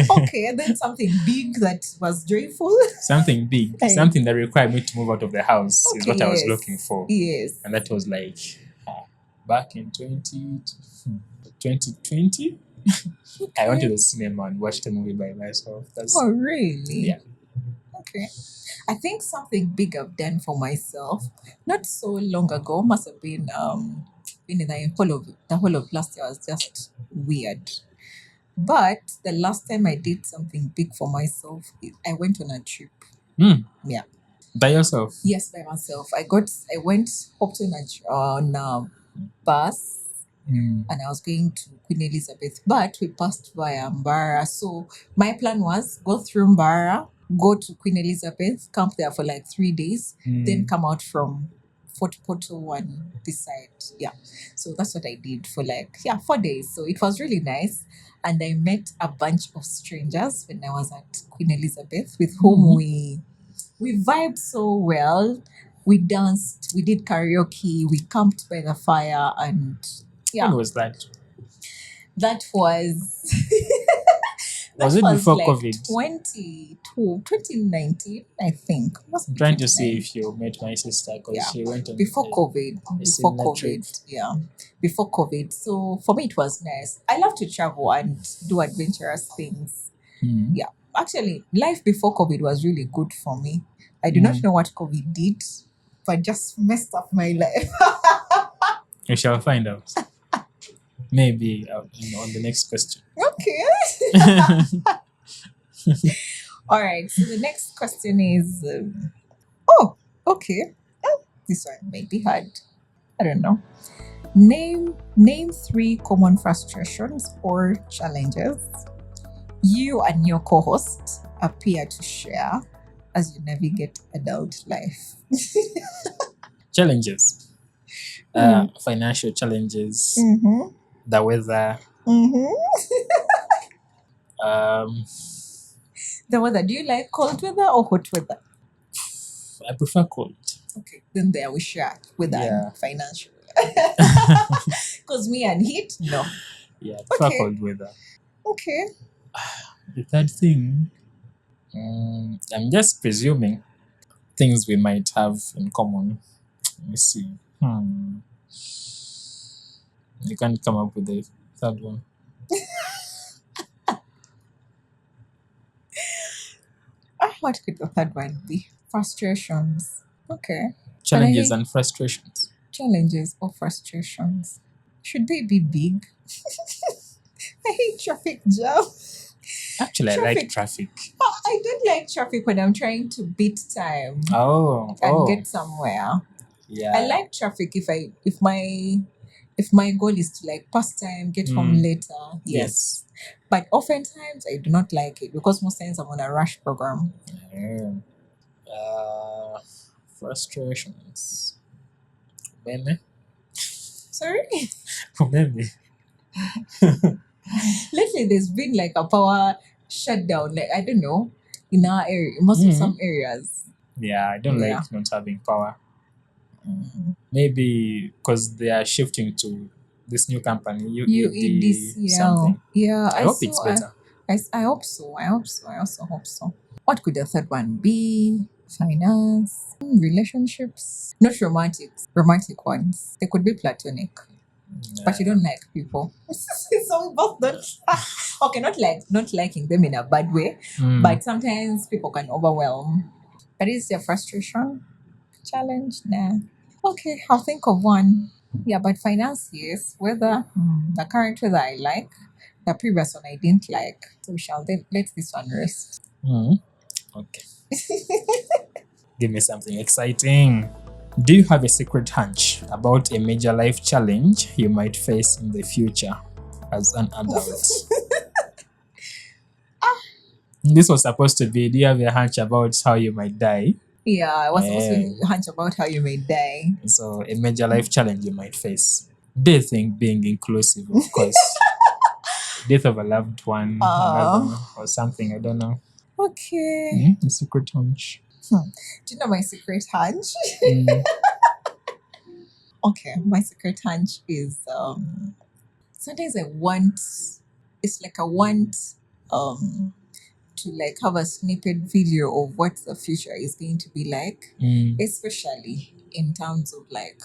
Okay, and then something big that was joyful. Something big, something that required me to move out of the house is what I was looking for. Yes. And that was like back in 2020. I went to the cinema and watched a movie by myself. Oh, really? Yeah. Okay. I think something big I've done for myself, not so long ago, must have been in the whole of last year was just weird. But the last time I did something big for myself, I went on a trip. Yeah. By yourself? Yes, by myself. I hopped on a bus. And I was going to Queen Elizabeth, but we passed via Mbara. So my plan was go through Mbara, go to Queen Elizabeth, camp there for like 3 days, then come out from Fort Portal and this side. Yeah. So that's what I did for 4 days. So it was really nice. And I met a bunch of strangers when I was at Queen Elizabeth with whom we vibed so well. We danced, we did karaoke, we camped by the fire, and When was that? That was Was it before COVID? 2019, I think. I'm trying to see if you met my sister because she went on before COVID. Yeah. Before COVID. So for me it was nice. I love to travel and do adventurous things. Yeah. Actually, life before COVID was really good for me. I do not know what COVID did, but just messed up my life. We shall find out. Maybe on the next question. Okay. All right. So the next question is, okay. This one might be hard. I don't know. Name 3 common frustrations or challenges you and your co-host appear to share as you navigate adult life? Challenges. Mm. Financial challenges, Mm-hmm. the weather. Mm-hmm. Um, The weather. Do you like cold weather or hot weather? I prefer cold. Okay, then there we share weather Yeah. and financial. Because me and heat, no. Yeah, I prefer Okay. cold weather. Okay. The third thing, I'm just presuming things we might have in common. Let me see. You can't come up with the third one. What could the third one be? Frustrations. Okay. Challenges hate and frustrations. challenges or frustrations. Should they be big? I hate traffic jam. Actually, I like Traffic. traffic. I don't like traffic when I'm trying to beat time and Oh, get somewhere. yeah. I like traffic if my goal is to like pass time, get home later. Yes. But oftentimes I do not like it because most times I'm on a rush program. Yeah. Frustrations. Meme. Sorry? Meme. Lately there's been like a power shutdown. Like I don't know. In our area, most of some areas. Yeah, I don't Yeah. like not having power. Maybe because they are shifting to this new company, UED something. Yeah, I hope it's better. I hope so. I hope so. I also hope so. What could the third one be? Finance, relationships, not romantic ones. They could be platonic, but you don't like people. So we both don't. Okay, not liking them in a bad way, but sometimes people can overwhelm. But is there frustration? Challenge? Nah. Okay, I'll think of one. Yeah, but finance, yes. Whether the current weather I like, the previous one I didn't like. So we shall then let this one rest. Okay. Give me something exciting. Do you have a secret hunch about a major life challenge you might face in the future as an adult? This was supposed to be, do you have a hunch about how you might die? Yeah, I was supposed to hunch about how you may die. So, a major life challenge you might face. Dating being inclusive, of course. Death of a loved one, another, or something, I don't know. Okay. A secret hunch. Do you know my secret hunch? Okay, my secret hunch is sometimes I want, it's like I want to like have a snippet video of what the future is going to be like, especially in terms of like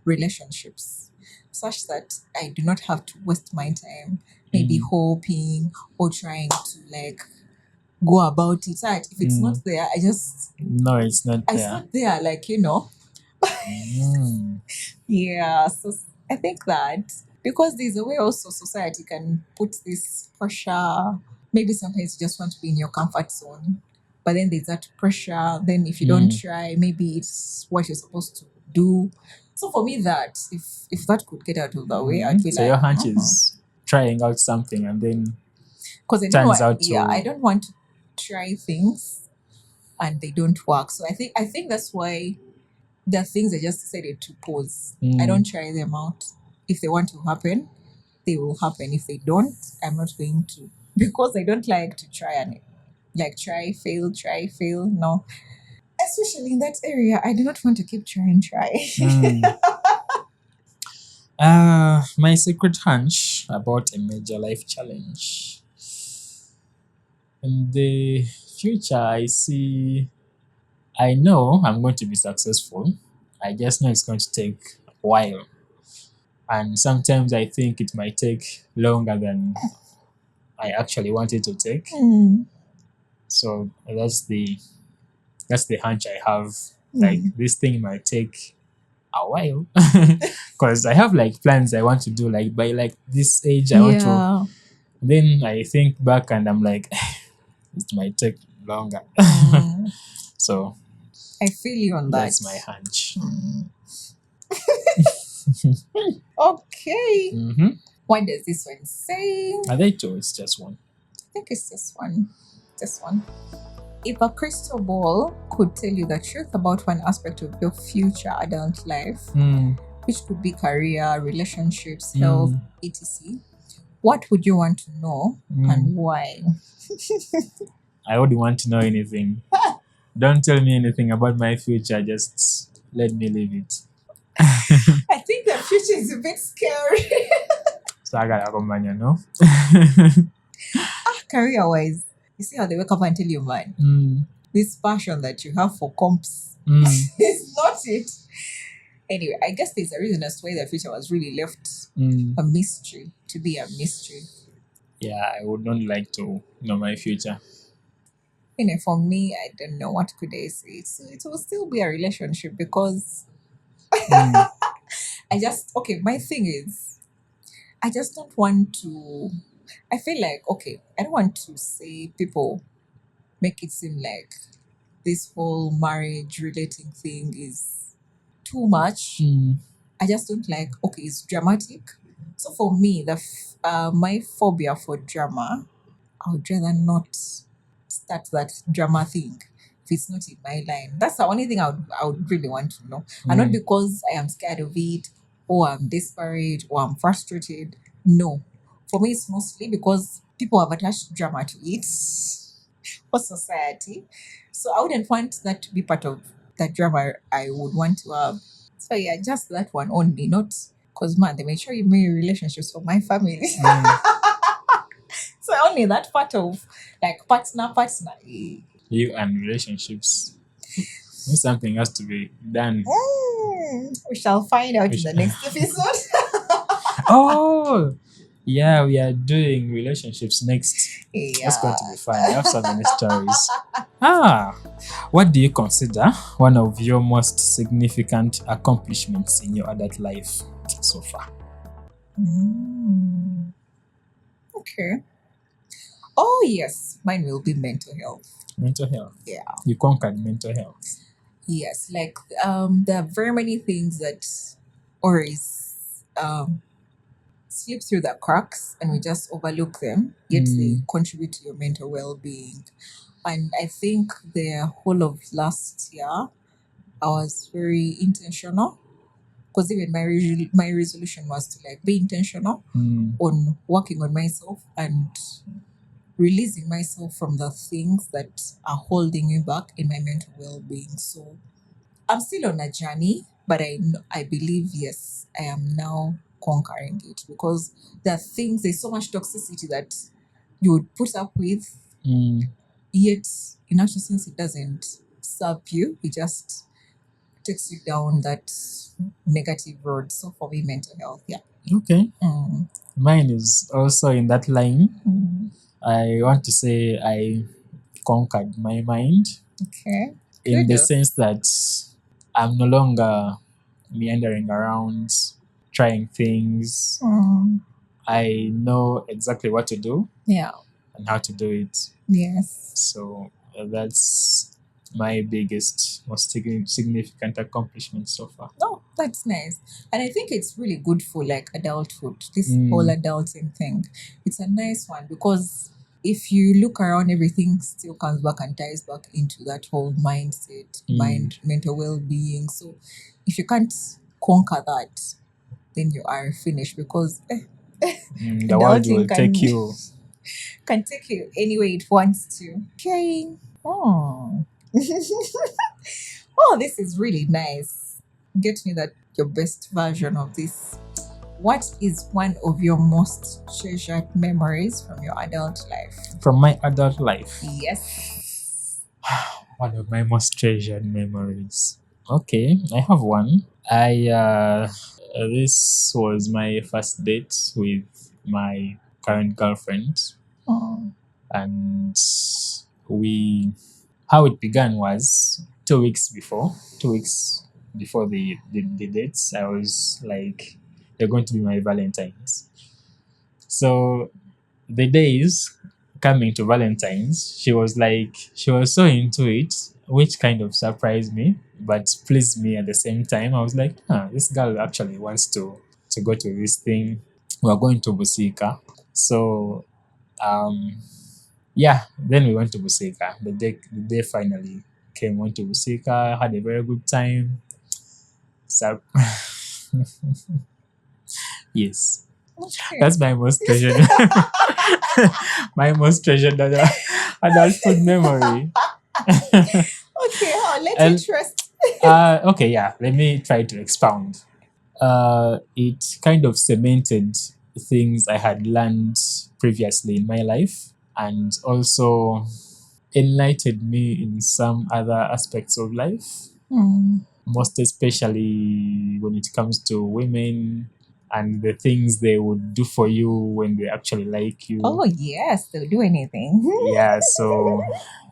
relationships, such that I do not have to waste my time maybe hoping or trying to like go about it. Right? If it's not there, No, it's not it's there. not there, like Yeah, so I think that because there's a way also society can put this pressure. Maybe sometimes you just want to be in your comfort zone, but then there's that pressure. Then if you don't try, maybe it's what you're supposed to do. So for me, that if that could get out of the way, I'd be So like, your hunch is trying out something and then because I don't turns want, out to I don't want to try things and they don't work. So I think that's why there are things I just decided to pause. I don't try them out. If they want to happen, they will happen. If they don't, I'm not going to. Because I don't like to try and like try, fail. No. Especially in that area, I do not want to keep trying. my secret hunch about a major life challenge. In the future, I know I'm going to be successful. I just know it's going to take a while. And sometimes I think it might take longer than I actually want it to take. So that's the hunch I have. Like this thing might take a while. Because I have like plans I want to do like by like this age I want to. Then I think back and I'm like, it might take longer. So I feel you on that. that's my hunch. Okay. What does this one say? Are they two? It's just one. I think it's this one. This one. If a crystal ball could tell you the truth about one aspect of your future adult life, which could be career, relationships, health, etc., what would you want to know and why? I wouldn't want to know anything. Don't tell me anything about my future. Just let me live it. I think the future is a bit scary. So I got a companion, no? Career wise, you see how they wake up and tell you, man, this passion that you have for comps is not it. Anyway, I guess there's a reason as to why the future was really left a mystery, to be a mystery. Yeah, I would not like to know my future. For me, I don't know what could I say. So it will still be a relationship because my thing is, I just don't want to. I feel like, okay, I don't want to say people make it seem like this whole marriage relating thing is too much. I just don't like, okay, it's dramatic. So for me, my phobia for drama, I would rather not start that drama thing if it's not in my line. That's the only thing I would really want to know. And not because I am scared of it or I'm desperate or I'm frustrated. No. For me, it's mostly because people have attached drama to it for society. So I wouldn't want that to be part of that drama I would want to have. So yeah, just that one only, not because man, they make sure you make relationships for my family. So only that part of like partner. You and relationships. Something has to be done. We shall find out in the next episode. Oh, yeah, we are doing relationships next. That's going to be fun. I have so many stories. What do you consider one of your most significant accomplishments in your adult life so far? Okay. Oh yes, mine will be mental health. Mental health. Yeah. You conquered mental health. Yes, like there are very many things that always slip through the cracks and we just overlook them, yet they contribute to your mental well-being. And I think the whole of last year, I was very intentional because even my resolution was to like be intentional on working on myself and releasing myself from the things that are holding me back in my mental well-being. So I'm still on a journey, but I believe, yes, I am now conquering it because there's so much toxicity that you would put up with, yet in actual sense, it doesn't serve you. It just takes you down that negative road. So for me, mental health, yeah. Okay. Mine is also in that line. I want to say I conquered my mind. Okay. In the sense that I'm no longer meandering around trying things. I know exactly what to do. Yeah. And how to do it. Yes. So that's my biggest, most significant accomplishment so far. Oh, that's nice. And I think it's really good for like adulthood, this whole adulting thing. It's a nice one because if you look around, everything still comes back and ties back into that whole mindset, mental well-being. So if you can't conquer that, then you are finished because the world will take you. Can take you any way it wants to. Okay. Oh. Oh, this is really nice. Get me your best version of this. What is one of your most treasured memories from your adult life? From my adult life? Yes. One of my most treasured memories. Okay, I have one. This was my first date with my current girlfriend. And how it began was 2 weeks before the dates, I was like, they're going to be my Valentines. So the days coming to Valentine's, she was so into it, which kind of surprised me, but pleased me at the same time. I was like, this girl actually wants to go to this thing. We're going to Busika. So Yeah, then we went to Busika. The day finally came. Went to Busika, had a very good time. So yes, Okay. that's my most treasured, my most treasured adulthood memory. Okay, oh, let And interest. okay, yeah, let me try to expound. It kind of cemented things I had learned previously in my life, and also enlightened me in some other aspects of life, Hmm. most especially when it comes to women and the things they would do for you when they actually like you. Oh yes, they'll do anything. Yeah, so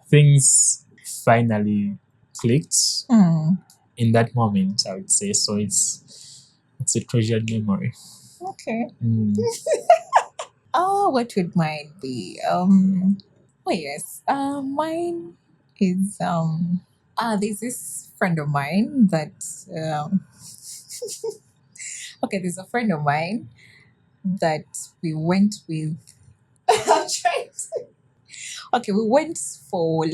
things finally clicked Hmm. in that moment, I would say. So it's a treasured memory. Okay. Mm. Oh, what would mine be? Oh yes. Mine is there's this friend of mine that um okay, there's a friend of mine that we went with. I'm trying to, okay, we went for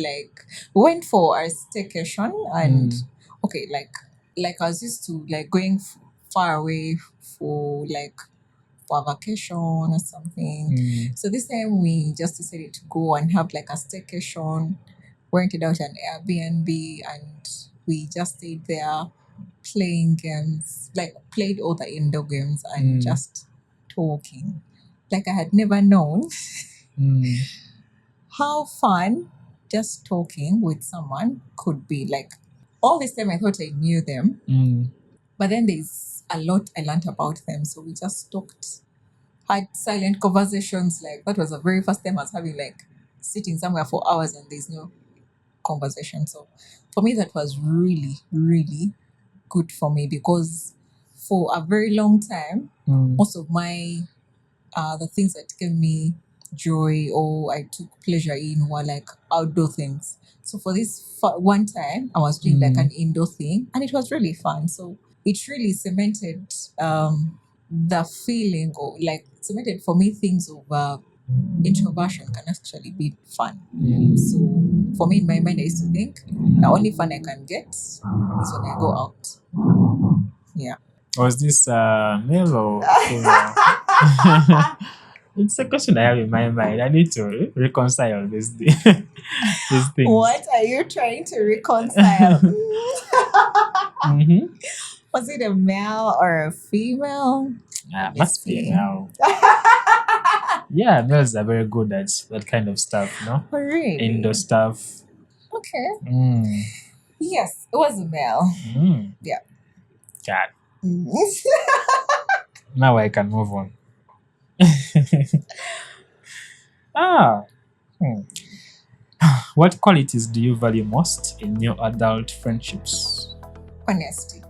our staycation and Mm. okay, like I was used to like going far away for like for a vacation or something. Mm. So this time we just decided to go and have like a staycation, rented out an Airbnb, and we just stayed there playing games, like played all the indoor games and Mm. just talking. Like I had never known Mm. how fun just talking with someone could be. Like all this time I thought I knew them, Mm. but then there's a lot I learned about them. So we just talked, had silent conversations. Like that was the very first time I was having like sitting somewhere for hours and there's no conversation. So for me that was really, really good for me because for a very long time, Mm. most of my the things that gave me joy or I took pleasure in were like outdoor things. So for this one time, I was doing like an Mm. indoor thing, and it was really fun. So it really cemented the feeling, or like cemented for me things of introversion can actually be fun. So for me, in my mind, I used to think the only fun I can get is when I go out. Yeah. Was this male or female? It's a question I have in my mind. I need to reconcile these things. What are you trying to reconcile? Mm-hmm. Was it a male or a female? Let me Must be a see. male. Yeah, males are very good at that kind of stuff, no? Indoor Really? stuff. Okay. Mm. Yes, it was a male. Mm. Yeah. God. Mm. Now I can move on. Ah. Hmm. What qualities do you value most in your adult friendships? Honesty.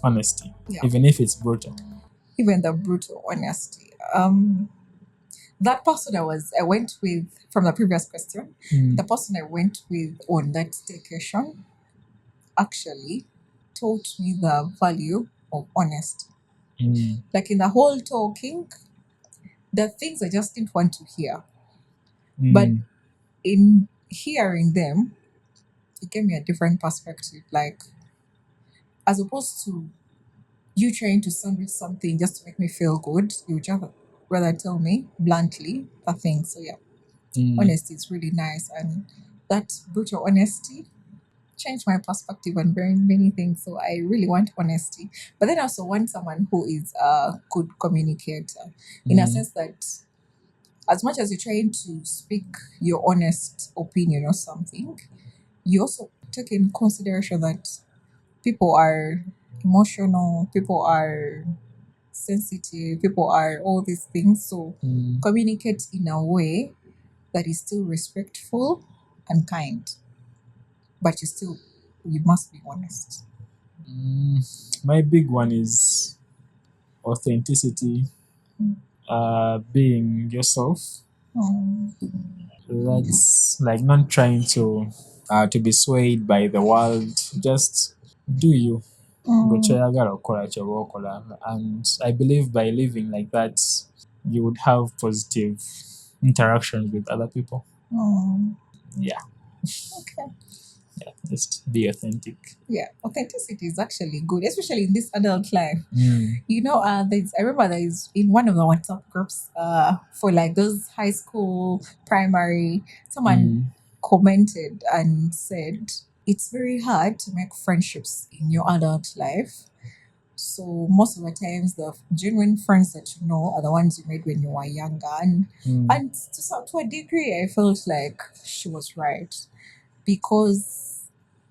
Honesty, Yeah. even if it's brutal. Even the brutal honesty. That person I went with from the previous question, Mm. the person I went with on that staycation actually taught me the value of honesty. Mm. Like in the whole talking, the things I just didn't want to hear. But Mm. in hearing them, it gave me a different perspective. Like, as opposed to you trying to sandwich something just to make me feel good, you just rather tell me bluntly the thing. So, yeah, Mm. honesty is really nice. And that brutal honesty changed my perspective on very many things. So, I really want honesty. But then I also want someone who is a good communicator in a Mm. sense that as much as you're trying to speak your honest opinion or something, you also take in consideration that people are emotional, people are sensitive, people are all these things. So Mm. communicate in a way that is still respectful and kind, but you must be honest. Mm. My big one is authenticity, being yourself. Mm, That's like not trying to be swayed by the world. Just do you. Gwe mm, kyoyagala okukola ky'oba okola. And I believe by living like that, you would have positive interactions with other people. Mm. Yeah, Okay. just be authentic. Yeah, authenticity is actually good, especially in this adult life. Mm, I remember there's in one of the WhatsApp groups for like those high school, primary, someone mm, commented and said it's very hard to make friendships in your adult life. So most of the times, the genuine friends that you know are the ones you made when you were younger, mm, and to a degree, I felt like she was right because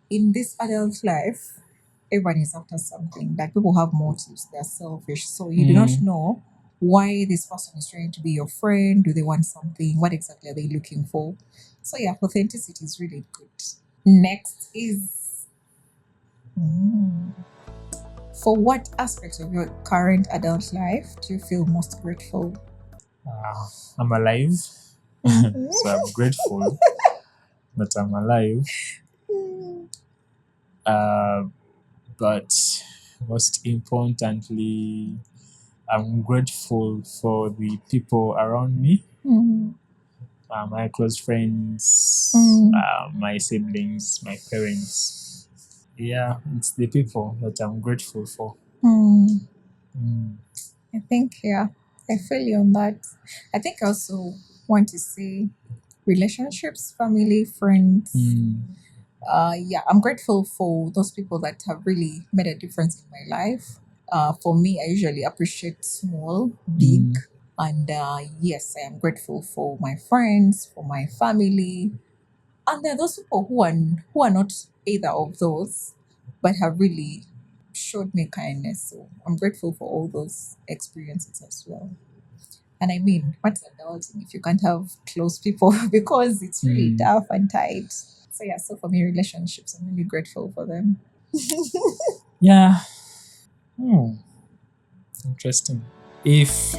in this adult life, everyone is after something. Like people have motives, they're selfish. So you do not mm, know why this person is trying to be your friend. Do they want something? What exactly are they looking for? So yeah, authenticity is really good. Next is for what aspects of your current adult life do you feel most grateful? uh, I'm alive, so I'm grateful that I'm alive. Uh, but most importantly, I'm grateful for the people around me, Mm, my close friends, mm, my siblings, my parents. Yeah, it's the people that I'm grateful for. mm. Mm, I think, yeah, I feel you on that. I think I also want to say relationships, family, friends. mm, Yeah, I'm grateful for those people that have really made a difference in my life. For me, I usually appreciate small, big, mm, and yes, I am grateful for my friends, for my family, and there are those people who are not either of those, but have really showed me kindness. So I'm grateful for all those experiences as well. And I mean, what's adulting if you can't have close people because it's really mm. tough and tight. So yeah, so for me, relationships, I'm really grateful for them. Yeah. Hmm. Interesting. If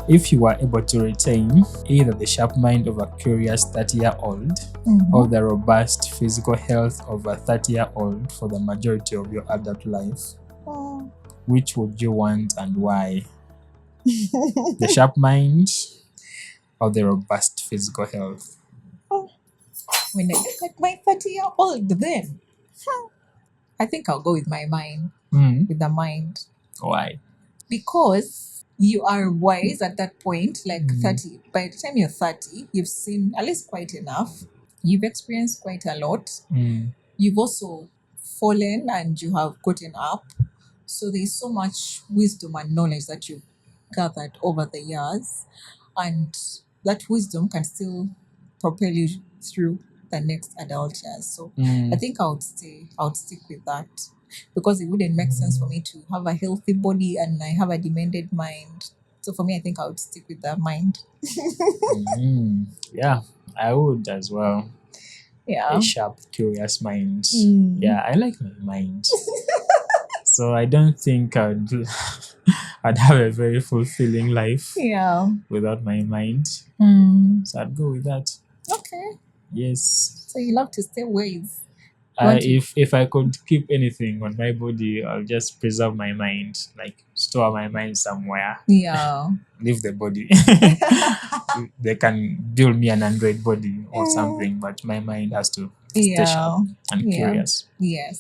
if you were able to retain either the sharp mind of a curious 30-year-old or Mhm. the robust physical health of a 30-year-old for the majority of your adult life, Oh. which would you want and why? The sharp mind or the robust physical health? When I look at my 30-year-old, then I think I'll go with my mind, Hmm. with the mind. Why? Because you are wise at that point, like Mm, 30. By the time you're 30, you've seen at least quite enough. You've experienced quite a lot. mm, You've also fallen and you have gotten up. So there's so much wisdom and knowledge that you've gathered over the years. And that wisdom can still propel you through the next adult years. So I mm, think I would stick with that because it wouldn't make sense for me to have a healthy body and I have a demanded mind. So for me, I think I would stick with the mind. yeah, I would as well. A Yeah. sharp, curious mind. Mm. Yeah, I like my mind. So I don't think I'd have a very fulfilling life Yeah. without my mind. Mm. So I'd go with that. Okay. Yes. So you love to stay ways. You want to. If I could keep anything on my body, I'll just preserve my mind, like store my mind somewhere, Yeah. leave the body. They can build me an android body or something, but my mind has to stay sharp Yeah. and Yeah. curious. Yes.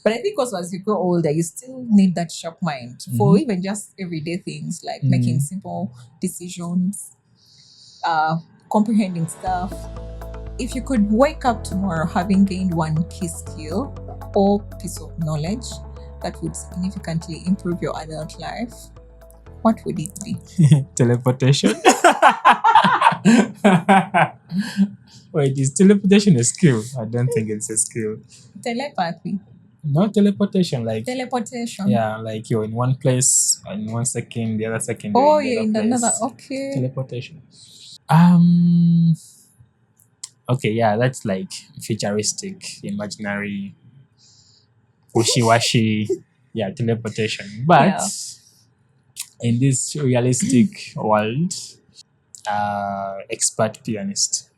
But I think also as you grow older, you still need that sharp mind for Mhm. even just everyday things like making Mm. simple decisions, uh, comprehending stuff. If you could wake up tomorrow having gained one key skill or piece of knowledge that would significantly improve your adult life, what would it be? Teleportation. Wait, is teleportation a skill? I don't think it's a skill. Telepathy. No teleportation, like Teleportation. yeah, like you're in one place and in 1 second, the other second you're Oh, in the you're other in another. place. Okay. Teleportation. Um. Okay, yeah, that's like futuristic, imaginary, wishy-washy. Yeah, teleportation. But Yeah. in this realistic world, expert pianist.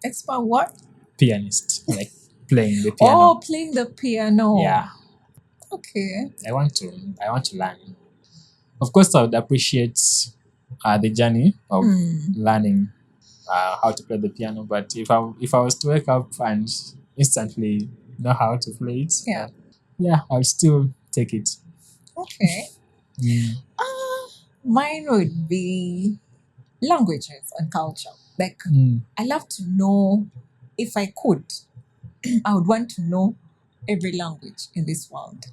Expert what? Pianist, like playing the piano. Oh, playing the piano. Yeah, Okay. I want to learn. Of course, I would appreciate the journey of Hmm. learning how to play the piano. But if I was to wake up and instantly know how to play it, I'll still take it. Okay. Mine would be languages and culture. Like, I love to know, if I could, I would want to know every language in this world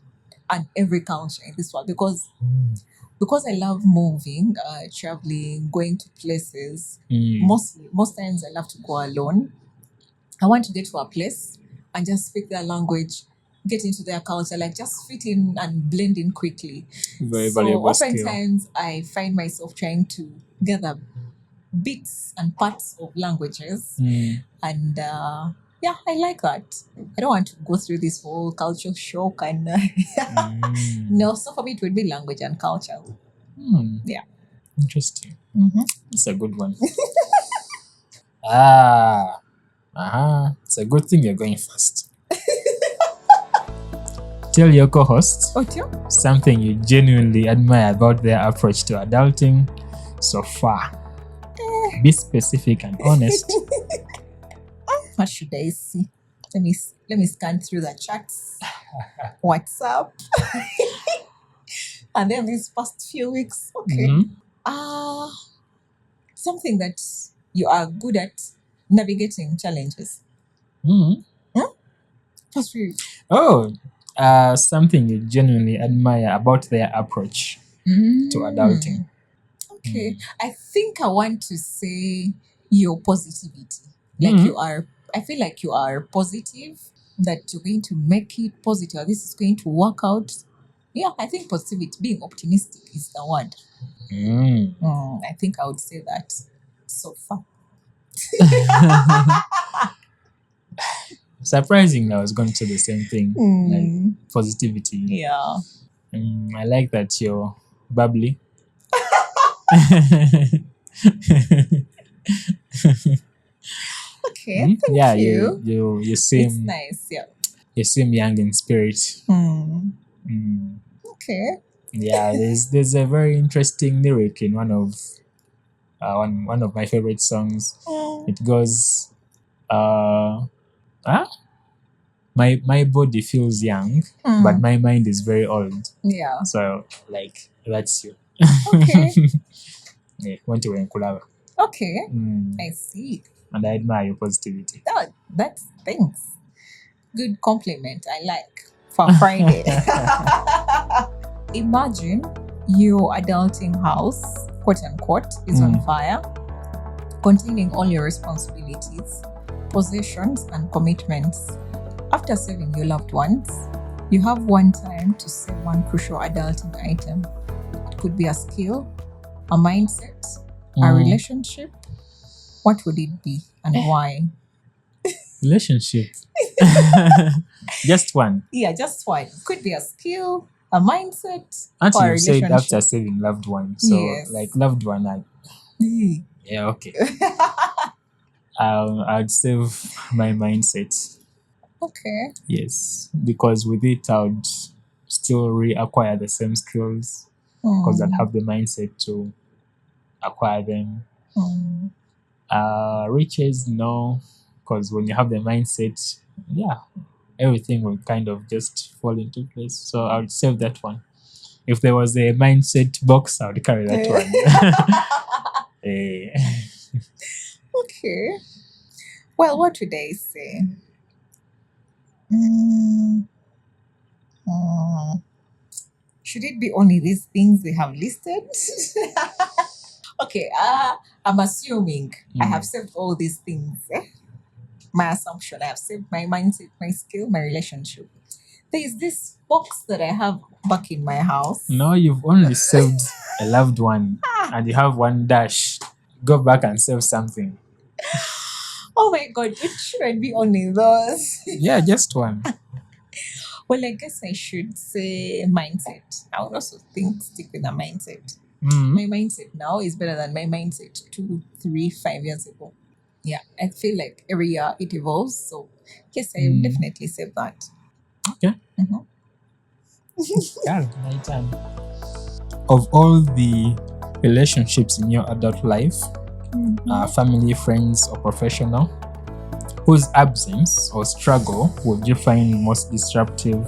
and every culture in this world because I love moving, traveling, going to places. Most times I love to go alone. I want to get to a place and just speak their language, get into their culture, like just fit in and blend in quickly. Very So valuable skill. oftentimes I find myself trying to gather bits and parts of languages, and I like that. I don't want to go through this whole culture shock and no. So for me, it would be language and culture. Yeah. Interesting. Mm-hmm. It's a good one. It's a good thing you're going first. Tell your co-host something you genuinely admire about their approach to adulting so far. Be specific and honest. What should I see? Let me scan through the chats. WhatsApp. And then these past few weeks. Okay. Something that you are good at navigating challenges. What's for you? Something you genuinely admire about their approach to adulting. Okay. I think I want to say your positivity. Like you are, I feel like you are positive, that you're going to make it positive. This is going to work out. Yeah, I think positivity, being optimistic is the word. I think I would say that so far. Surprisingly, I was going to say the same thing. Like positivity. Yeah. I like that you're bubbly. Okay, thank you. You seem, it's nice, yeah. You seem young in spirit. Okay. Yeah, there's a very interesting lyric in one of my favorite songs. It goes, my body feels young, but my mind is very old. Yeah. So like that's you. Okay. Okay. I see. And I admire your positivity. Oh, that's thanks. Good compliment. I like for Friday. Imagine your adulting house, quote unquote, is on fire, containing all your responsibilities, possessions, and commitments. After saving your loved ones, you have one time to save one crucial adulting item. It could be a skill, a mindset, a relationship. What would it be and why? Relationship. Just one. Yeah, just one. Could be a skill, a mindset, Until or a you said relationship. after saving loved ones. So Yes. like loved one, yeah, okay. I'd save my mindset. Okay. Yes, because with it I would still reacquire the same skills because I'd have the mindset to acquire them. Riches, no, because when you have the mindset, everything will kind of just fall into place. So I would save that one. If there was a mindset box, I would carry that one. Okay. Well, what would I say? Should it be only these things they have listed? Okay, I'm assuming I have saved all these things. My assumption, I have saved my mindset, my skill, my relationship. There is this box that I have back in my house. No, you've only saved a loved one and you have one dash. Go back and save something. Oh my God, it shouldn't be only those. Yeah, just one. Well, I guess I should say mindset. I would also stick with the mindset. My mindset now is better than my mindset 2, 3, 5 years ago. Yeah, I feel like every year it evolves. So, yes, I will definitely save that. Okay. My turn. Of all the relationships in your adult life, family, friends, or professional? Whose absence or struggle would you find most disruptive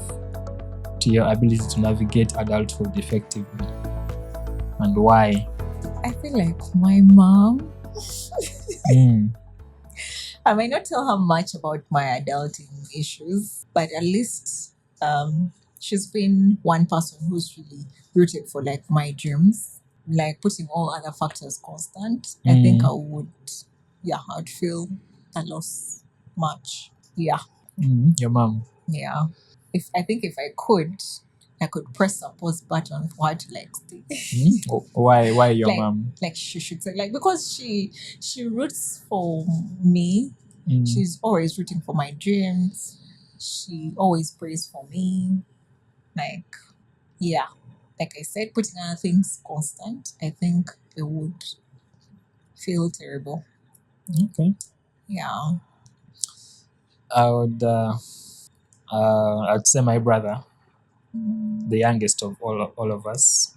to your ability to navigate adulthood effectively? And why? I feel like my mom. Mm. I might not tell her much about my adulting issues, but at least she's been one person who's really rooted for like my dreams. Like putting all other factors constant, I think I'd feel a loss much. Yeah. Your mom. Yeah. If I could press a pause button for her to like stay. Why your like mom? like she should say, like, because she roots for me. She's always rooting for my dreams. She always prays for me. Like, yeah. Like I said, putting other things constant, I think it would feel terrible. Okay. Yeah. I'd say my brother, the youngest of all of us.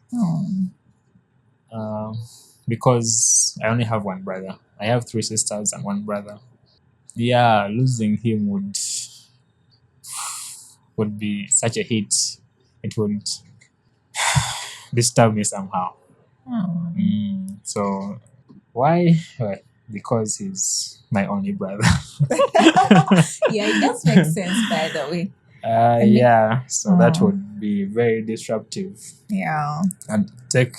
Because I only have one brother. I have 3 sisters and 1 brother. Yeah, losing him would be such a hit. It would disturb me somehow. So why? Well, because he's my only brother. Yeah, it does make sense, by the way. Yeah, so that would be very disruptive Yeah, and take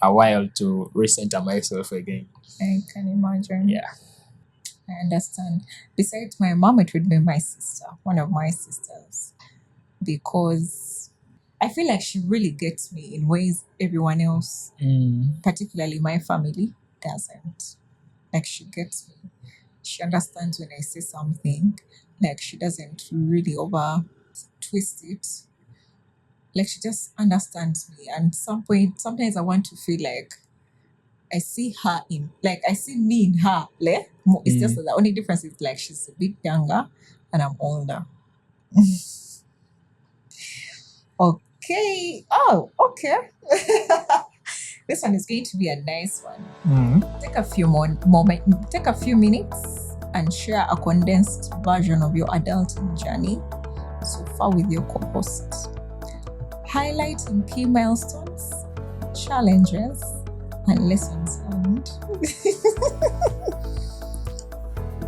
a while to recenter myself again. I can imagine. Yeah. I understand. Besides my mom, it would be my sister, one of my sisters, because I feel like she really gets me in ways everyone else, particularly my family, doesn't. Like, she gets me. She understands when I say something. Like, she doesn't really over twist it. Like, she just understands me. And some point, sometimes I want to feel like I see her in, like, I see me in her. Like, it's just that the only difference is like she's a bit younger and I'm older. Okay. Oh, okay. This one is going to be a nice one. Take a few minutes and share a condensed version of your adulting journey so far with your co-host. Highlighting key milestones, challenges, and lessons learned.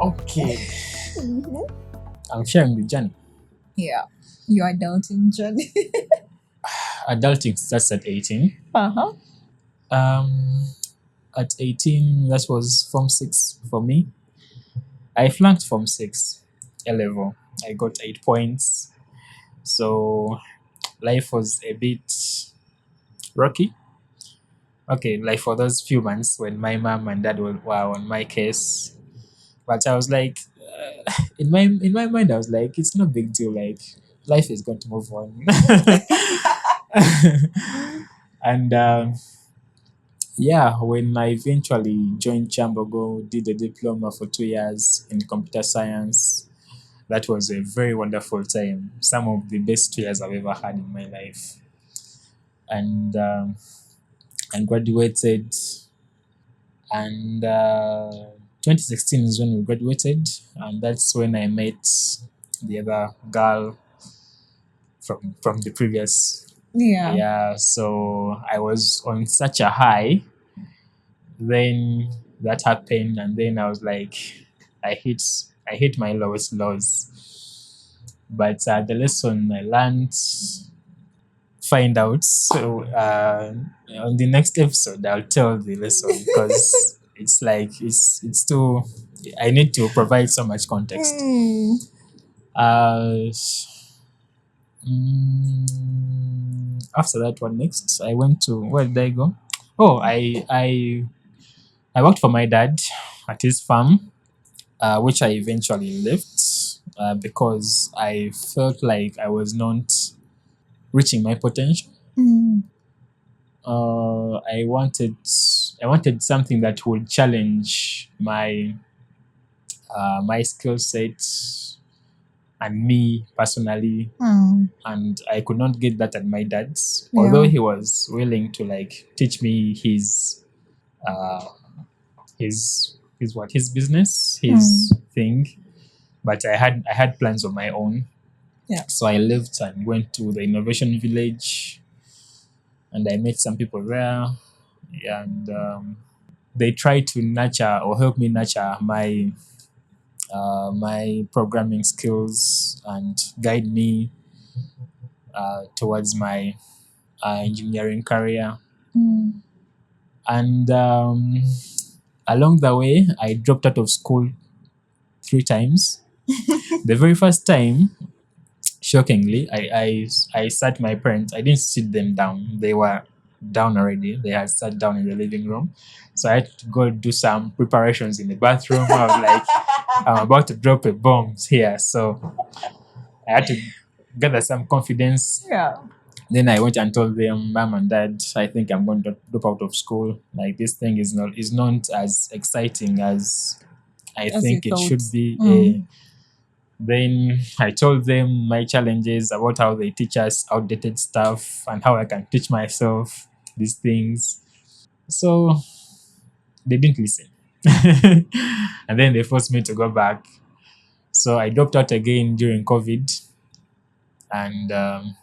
Okay. I'm sharing the journey. Yeah, your adulting journey. Adulting starts at 18. At 18, that was Form 6 for me. I flunked Form 6 A level. I got 8 points. So life was a bit rocky. Okay, like for those few months when my mom and dad were on my case. But I was like, in my mind, I was like, it's no big deal. Like, life is going to move on. And yeah, when I eventually joined Chambogo, did a diploma for 2 years in computer science, that was a very wonderful time. Some of the best 2 years I've ever had in my life. And graduated. And 2016 is when we graduated. And that's when I met the other girl from the previous. Yeah, so I was on such a high. Then that happened, and then I was like, I hit my lowest lows. But the lesson I learned, find out. So on the next episode, I'll tell the lesson because it's like it's too. I need to provide so much context. After that one, next I went to, where did I go? Oh, I worked for my dad at his farm, which I eventually left because I felt like I was not reaching my potential. I wanted something that would challenge my skill set and me personally, and I could not get that at my dad's. Although he was willing to like teach me his his business, his thing. But I had plans of my own. Yeah. So I left and went to the innovation village, and I met some people there, and they tried to nurture or help me nurture my programming skills and guide me towards my engineering career. And along the way, I dropped out of school 3 times. The very first time, shockingly, I sat my parents. I didn't sit them down. They were down already. They had sat down in the living room. So I had to go do some preparations in the bathroom. I was like, I'm about to drop a bomb here. So I had to gather some confidence. Yeah. Then I went and told them, Mom and Dad, I think I'm going to drop out of school. Like, this thing is not as exciting as I As think you it should thought. be. Then I told them my challenges about how they teach us outdated stuff and how I can teach myself these things. So they didn't listen. And then they forced me to go back. So I dropped out again during COVID. And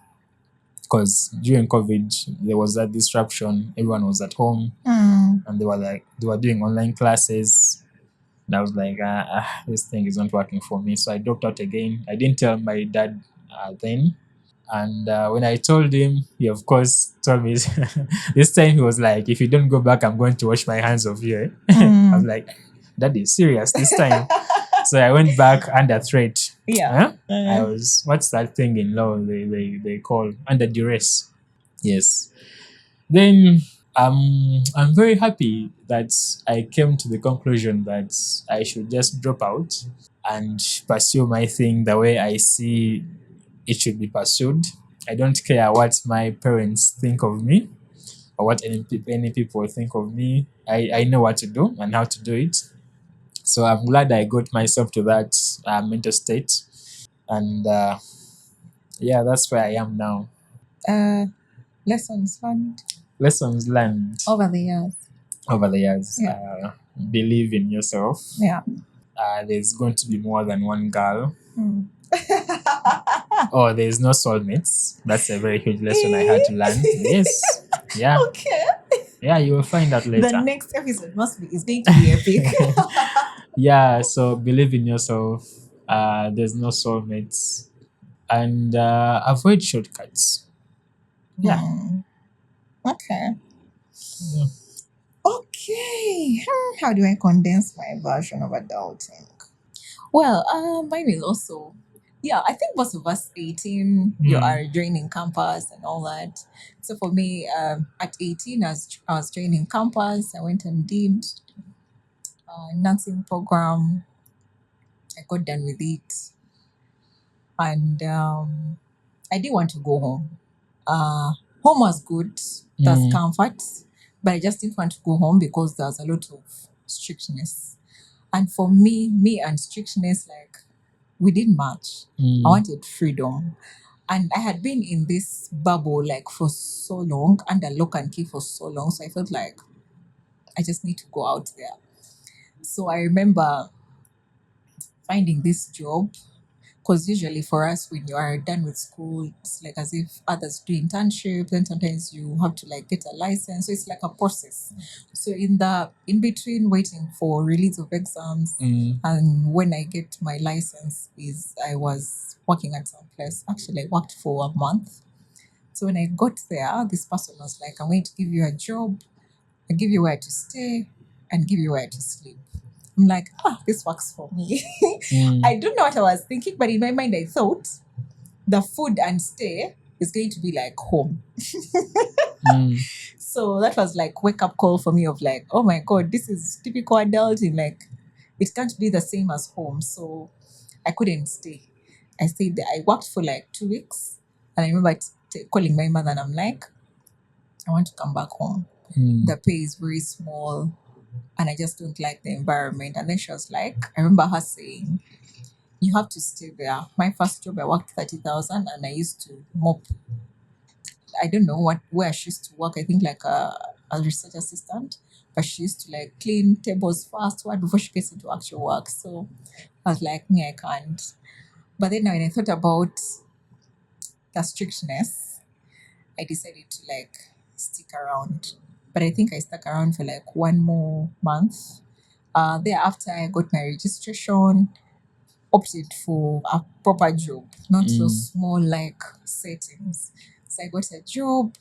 because during COVID, there was that disruption. Everyone was at home and they were doing online classes. And I was like, this thing is not working for me. So I dropped out again. I didn't tell my dad then. And when I told him, he of course told me this time he was like, if you don't go back, I'm going to wash my hands of you. I was like, that is serious this time. So I went back under threat. Yeah. I was, what's that thing in law they call under duress? Yes. Then I'm very happy that I came to the conclusion that I should just drop out and pursue my thing the way I see it should be pursued. I don't care what my parents think of me or what any people think of me. I know what to do and how to do it. So I'm glad I got myself to that mental state. And yeah, that's where I am now. Lessons learned Lessons learned over the years. over the years. Yeah. Believe in yourself. Yeah. There's going to be more than one girl. Oh, there's no soulmates. That's a very huge lesson I had to learn. Yes. Yeah. Okay. Yeah, you will find out later. The next episode is going to be epic. Yeah, so believe in yourself. There's no soulmates. And avoid shortcuts. Yeah. Okay. Yeah. Okay. How do I condense my version of adulting? Well, mine is also, yeah, I think most of us 18, you are joining campus and all that. So for me, at 18, I was joining campus. I went and did a nursing program. I got done with it. And I didn't want to go home. Home was good. There's comfort. But I just didn't want to go home because there was a lot of strictness. And for me and strictness, like, we didn't match. I wanted freedom. And I had been in this bubble like for so long, under lock and key for so long. So I felt like I just need to go out there. So I remember finding this job, because usually for us, when you are done with school, it's like as if others do internship, then sometimes you have to like get a license. So it's like a process. So in between waiting for release of exams and when I get my license, is I was working at some place. Actually, I worked for a month. So when I got there, this person was like, I'm going to give you a job, I give you where to stay, and give you where to sleep. I'm like, this works for me. I don't know what I was thinking, but in my mind, I thought the food and stay is going to be like home. So that was like wake up call for me of like, oh my God, this is typical adulting. Like, it can't be the same as home. So I couldn't stay. I stayed there. I worked for like 2 weeks. And I remember calling my mother and I'm like, I want to come back home. The pay is very small and I just don't like the environment. And then she was like, I remember her saying, you have to stay there. My first job, I worked 30,000 and I used to mop. I don't know where she used to work. I think like a a research assistant, but she used to like clean tables fast one before she gets into actual work. So I was like, me, I can't. But then when I thought about the strictness, I decided to like stick around. But I think I stuck around for like 1 more month. Thereafter, I got my registration, opted for a proper job, not those small like settings. So I got a job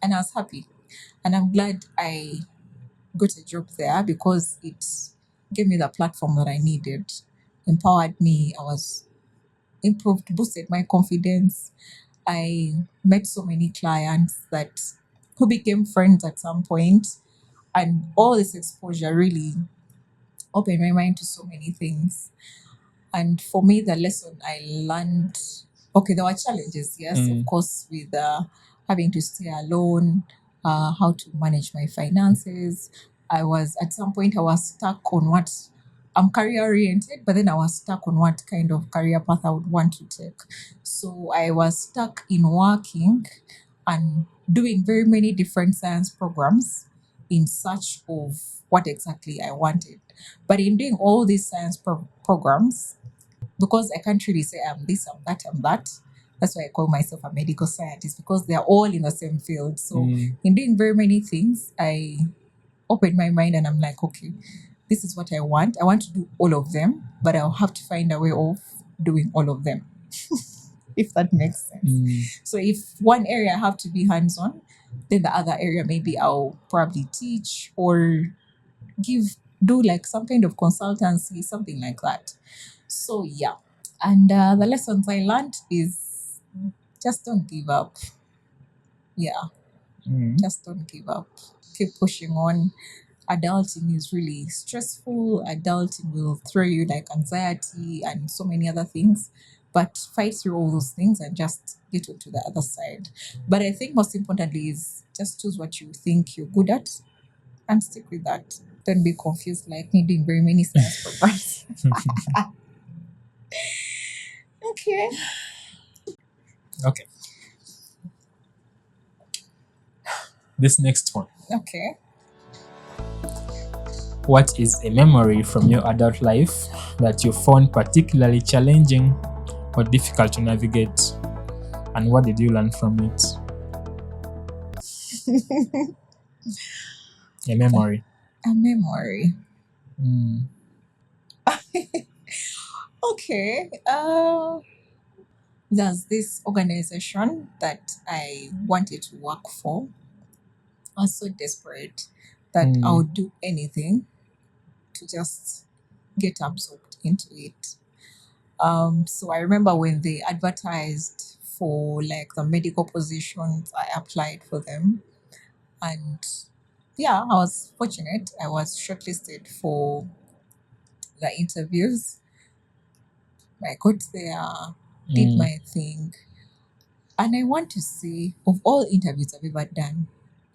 and I was happy. And I'm glad I got a job there because it gave me the platform that I needed, empowered me. I was improved, boosted my confidence. I met so many clients that who became friends at some point, and all this exposure really opened my mind to so many things. And for me, the lesson I learned, okay, there were challenges, yes, of course, with having to stay alone, how to manage my finances. At some point, I was stuck on what I'm career oriented, but then I was stuck on what kind of career path I would want to take. So I was stuck in working and doing very many different science programs in search of what exactly I wanted. But in doing all these science programs, because I can't really say I'm this, I'm that, I'm that. That's why I call myself a medical scientist because they're all in the same field. So in doing very many things, I opened my mind and I'm like, okay, this is what I want. I want to do all of them, but I'll have to find a way of doing all of them, if that makes sense. So if one area I have to be hands on, then the other area maybe I'll probably teach or do like some kind of consultancy, something like that. So yeah. And the lessons I learned is just don't give up. Yeah, just don't give up. Keep pushing on. Adulting is really stressful. Adulting will throw you like anxiety and so many other things. But fight through all those things and just get onto the other side. But I think most importantly is just choose what you think you're good at and stick with that. Don't be confused like me doing very many science programs. Okay. Okay. This next one. Okay. What is a memory from your adult life that you found particularly challenging or difficult to navigate? And what did you learn from it? A memory. A memory. Mm. Okay. There's this organization that I wanted to work for. I was so desperate that I would do anything to just get absorbed into it. So I remember when they advertised for like the medical positions, I applied for them. And yeah, I was fortunate. I was shortlisted for the interviews. I got there, did my thing. And I want to say, of all interviews I've ever done,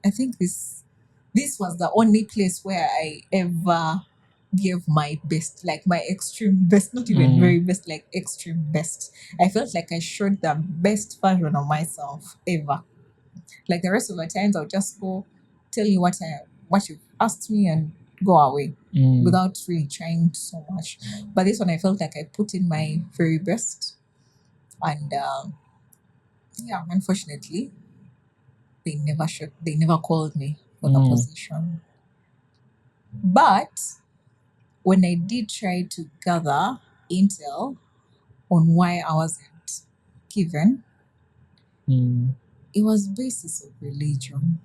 I think this was the only place where I ever gave my best, like my extreme best, not even very best, like extreme best. I felt like I showed the best version of myself ever. Like the rest of the times, I'll just go tell you what you asked me and go away without really trying so much. But this one, I felt like I put in my very best, and yeah, unfortunately, they never called me for the position. But when I did try to gather intel on why I wasn't given, it was basis of religion.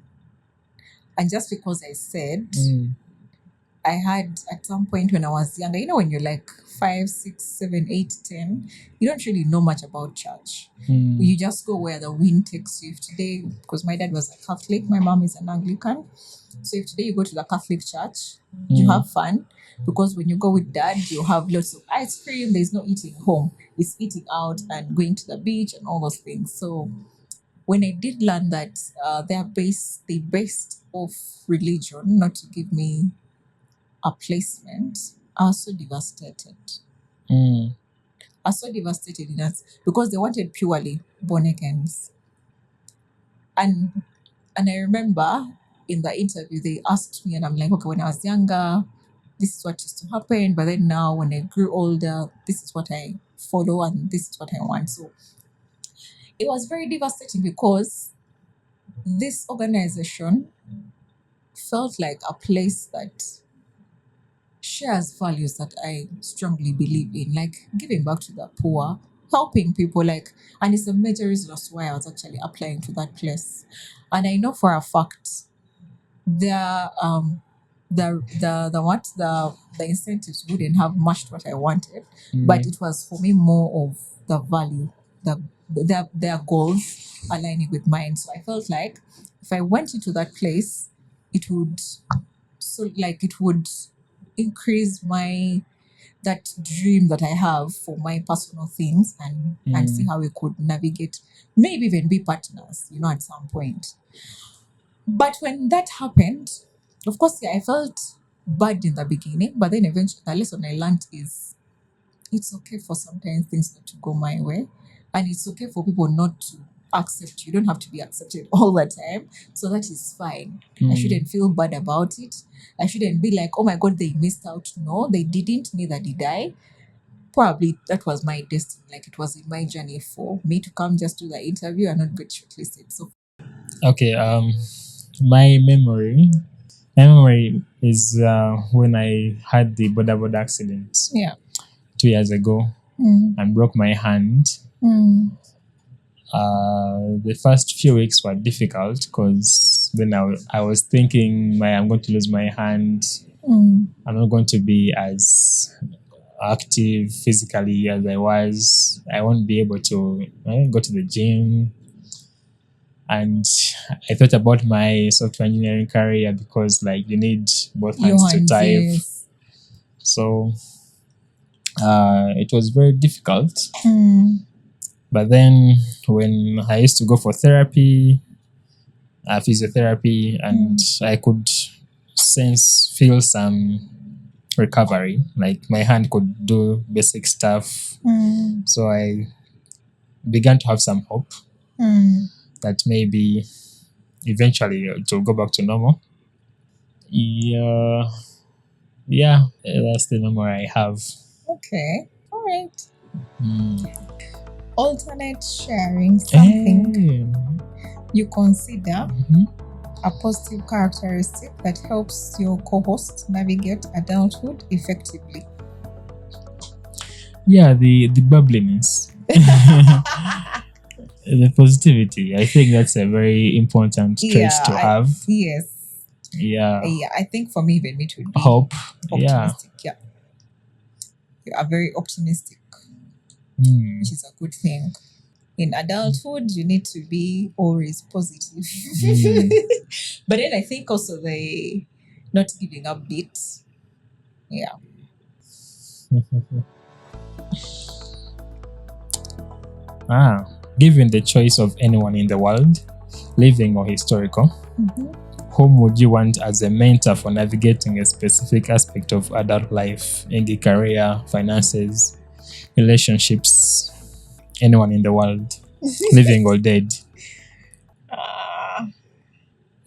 And just because I said I had at some point when I was younger, when you're like 5, 6, 7, 8, 10, you don't really know much about church. You just go where the wind takes you. If today, because my dad was a Catholic, my mom is an Anglican. So if today you go to the Catholic church, you have fun because when you go with dad, you have lots of ice cream. There's no eating home. It's eating out and going to the beach and all those things. So when I did learn that they based off religion, not to give me a placement, I was so devastated. I was so devastated in that because they wanted purely born agains. And I remember in the interview, they asked me, and I'm like, okay, when I was younger, this is what used to happen. But then now, when I grew older, this is what I follow, and this is what I want. So it was very devastating because this organization felt like a place that shares values that I strongly believe in, like giving back to the poor, helping people, like, and it's a major reason as to why I was actually applying to that place. And I know for a fact the the incentives wouldn't have matched what I wanted, but it was for me more of the value, their goals aligning with mine. So I felt like if I went into that place, it would it would increase my that dream that I have for my personal things, and see how we could navigate, maybe even be partners, at some point. But when that happened, of course, yeah, I felt bad in the beginning, but then eventually the lesson I learned is it's okay for sometimes things not to go my way, and it's okay for people not to accept you. You don't have to be accepted all the time, so that is fine. I shouldn't feel bad about it. I shouldn't be like, oh my god, they missed out. No, they didn't, neither did I. Probably that was my destiny, like it was in my journey for me to come just to the interview and not get shortlisted. So Okay. My memory. My memory is when I had the border accident yeah. 2 years ago and broke my hand. The first few weeks were difficult because then I was thinking, I'm going to lose my hand. I'm not going to be as active physically as I was. I won't be able to go to the gym. And I thought about my software engineering career because, like, you need both hands to type. Yes. So it was very difficult. But then when I used to go for therapy, physiotherapy, and I could feel some recovery. Like my hand could do basic stuff. So I began to have some hope that maybe eventually it will go back to normal. Yeah, yeah, that's the memory I have. Okay. All right. Alternate sharing something you consider a positive characteristic that helps your co-host navigate adulthood effectively. Yeah, the bubbliness. The positivity. I think that's a very important trait to have. Yes. Yeah. Yeah, I think for me, even it would be Hope. optimistic. Yeah. You are very optimistic, which is a good thing. In adulthood, you need to be always positive. But then I think also the not giving up bit. Yeah. Given the choice of anyone in the world, living or historical, whom would you want as a mentor for navigating a specific aspect of adult life, in the career, finances, relationships? Anyone in the world, living or dead?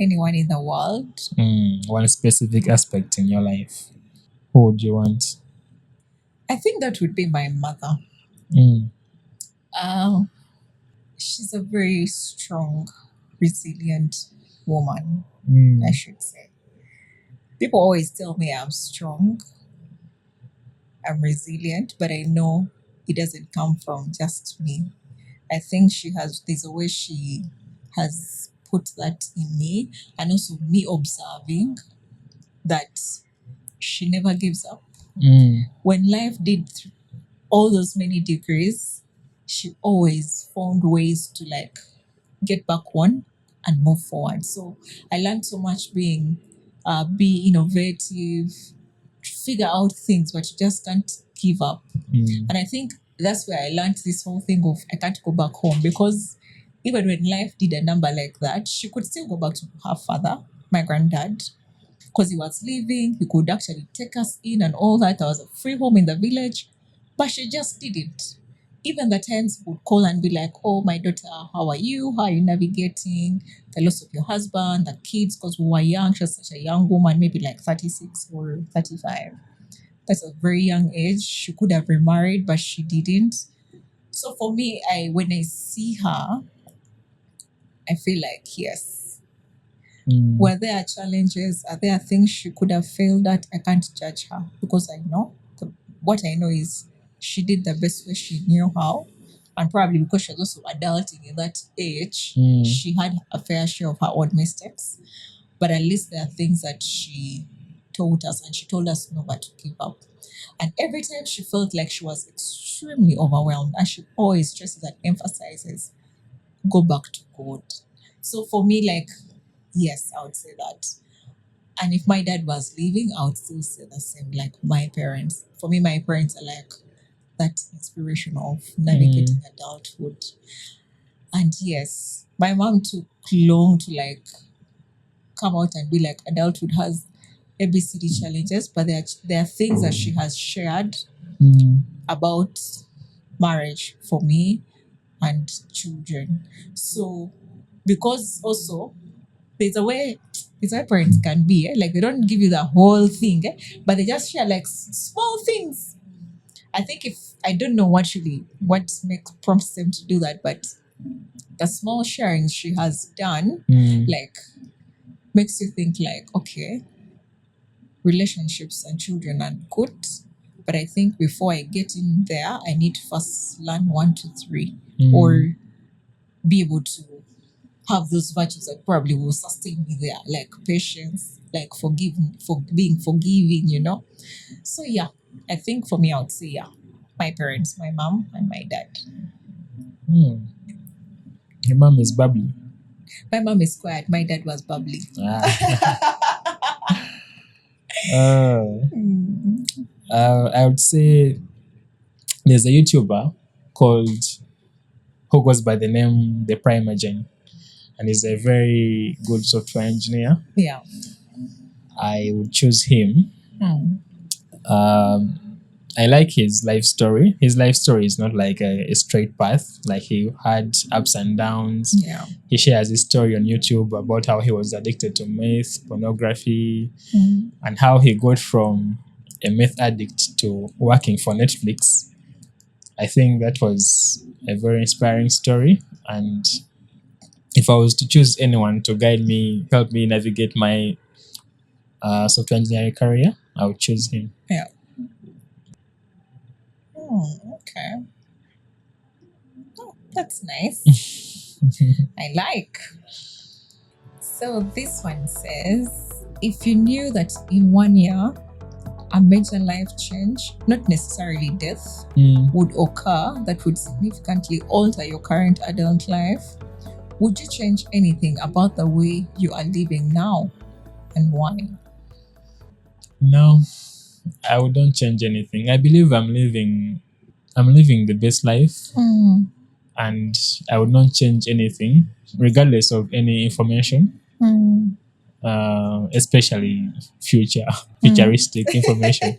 Anyone in the world? One specific aspect in your life. Who would you want? I think that would be my mother. She's a very strong, resilient woman, I should say. People always tell me I'm strong, I'm resilient, but I know it doesn't come from just me. I think there's a way she has put that in me, and also me observing that she never gives up. When life did all those many degrees, she always found ways to get back on and move forward. So I learned so much be innovative, figure out things, but you just can't give up. And I think that's where I learned this whole thing of I can't go back home, because even when life did a number like that, she could still go back to her father, my granddad, because he was leaving. He could actually take us in and all that. There was a free home in the village, but she just didn't. even the times would call and be like, "Oh, my daughter, how are you? How are you navigating the loss of your husband, the kids?" Because we were young. She was such a young woman, maybe like 36 or 35. That's a very young age. She could have remarried, but she didn't. So for me, I when I see her, I feel like yes. Were there challenges? Are there things she could have failed at? I can't judge her because I know. What I know is she did the best way she knew how. And probably because she was also adulting in that age, she had a fair share of her own mistakes. But at least there are things that she taught us, and she told us never to give up. And every time she felt like she was extremely overwhelmed, and she always stresses and emphasizes, go back to God. So for me, like, yes, I would say that. And if my dad was leaving, I would still say the same. Like my parents, for me, my parents are like that inspiration of navigating adulthood. And yes, my mom took long to like come out and be like, adulthood has ABCD challenges, but there are things that she has shared about marriage for me and children. So because also there's a way parents can be like they don't give you the whole thing, but they just share like small things. I think if I don't know what makes prompts them to do that, but the small sharing she has done like makes you think like, okay, relationships and children are good, but I think before I get in there, I need to first learn 1, 2, 3, or be able to have those virtues that probably will sustain me there, like patience, like for being forgiving, So yeah, I think for me, I would say yeah, my parents, my mom and my dad. Your mom is bubbly. My mom is quiet. My dad was bubbly. I would say there's a YouTuber called who goes by the name The Primagen, and he's a very good software engineer. Yeah. I would choose him. Mm. I like his life story. His life story is not like a straight path. Like he had ups and downs. Yeah. He shares his story on YouTube about how he was addicted to meth, pornography, and how he got from a meth addict to working for Netflix. I think that was a very inspiring story. And if I was to choose anyone to guide me, help me navigate my software engineering career, I would choose him. Yeah. Okay. Oh, that's nice. I like. So this one says, if you knew that in 1 year, a major life change, not necessarily death, would occur that would significantly alter your current adult life, would you change anything about the way you are living now, and why? No, I wouldn't change anything. I believe I'm living the best life, and I would not change anything, regardless of any information, especially futuristic information.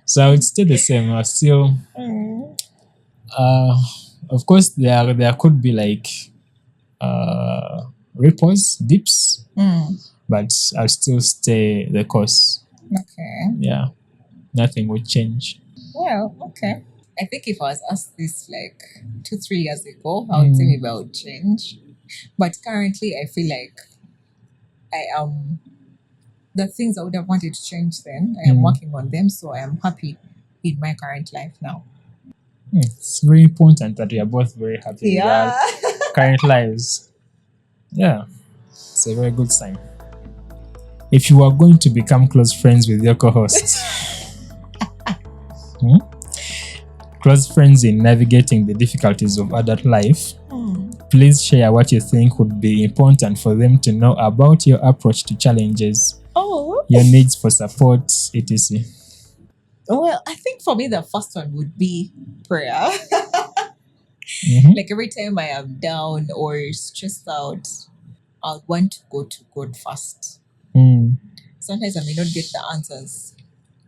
So I would stay the same. I still, of course, there could be like ripples, dips, but I'll still stay the course. Okay. Yeah, nothing would change. Well, okay. I think if I was asked this like 2, 3 years ago, I would say maybe I would change. But currently, I feel like I am the things I would have wanted to change then. I am working on them, so I am happy in my current life now. It's very important that we are both very happy with our current lives. Yeah, it's a very good sign. If you are going to become close friends with your co-host, close friends in navigating the difficulties of adult life, please share what you think would be important for them to know about your approach to challenges, your needs for support, etc. Well, I think for me, the first one would be prayer. Like every time I am down or stressed out, I would want to go to God first. Sometimes I may not get the answers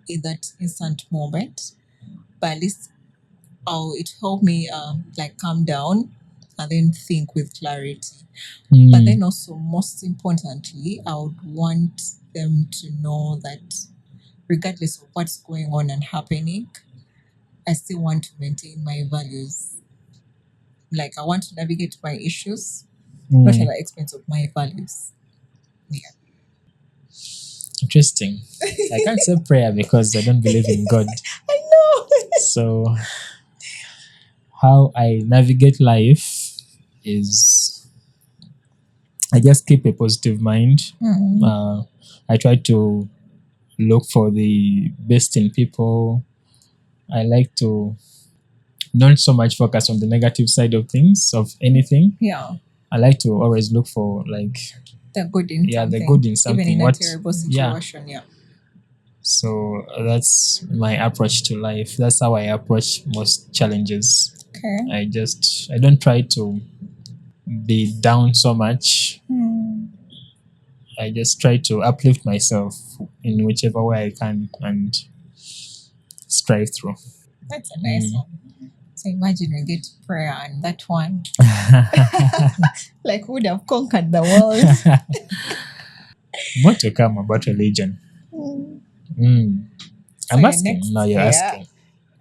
in that instant moment, but at least it helped me like calm down and then think with clarity. But then also, most importantly, I would want them to know that regardless of what's going on and happening, I still want to maintain my values. Like, I want to navigate my issues, not at the expense of my values. Yeah. Interesting. I can't say prayer because I don't believe in God. I know. So, how I navigate life is I just keep a positive mind. I try to look for the best in people. I like to not so much focus on the negative side of things, of anything. Yeah. I like to always look for like The good in something. the good in something. Even in What a terrible situation. Yeah. So that's my approach to life. That's how I approach most challenges. Okay. I don't try to be down so much. I just try to uplift myself in whichever way I can and strive through. That's a nice one. So imagine we get to prayer and that one, like, would have conquered the world. More to come about religion. So I'm your asking. next- Now you're yeah. asking.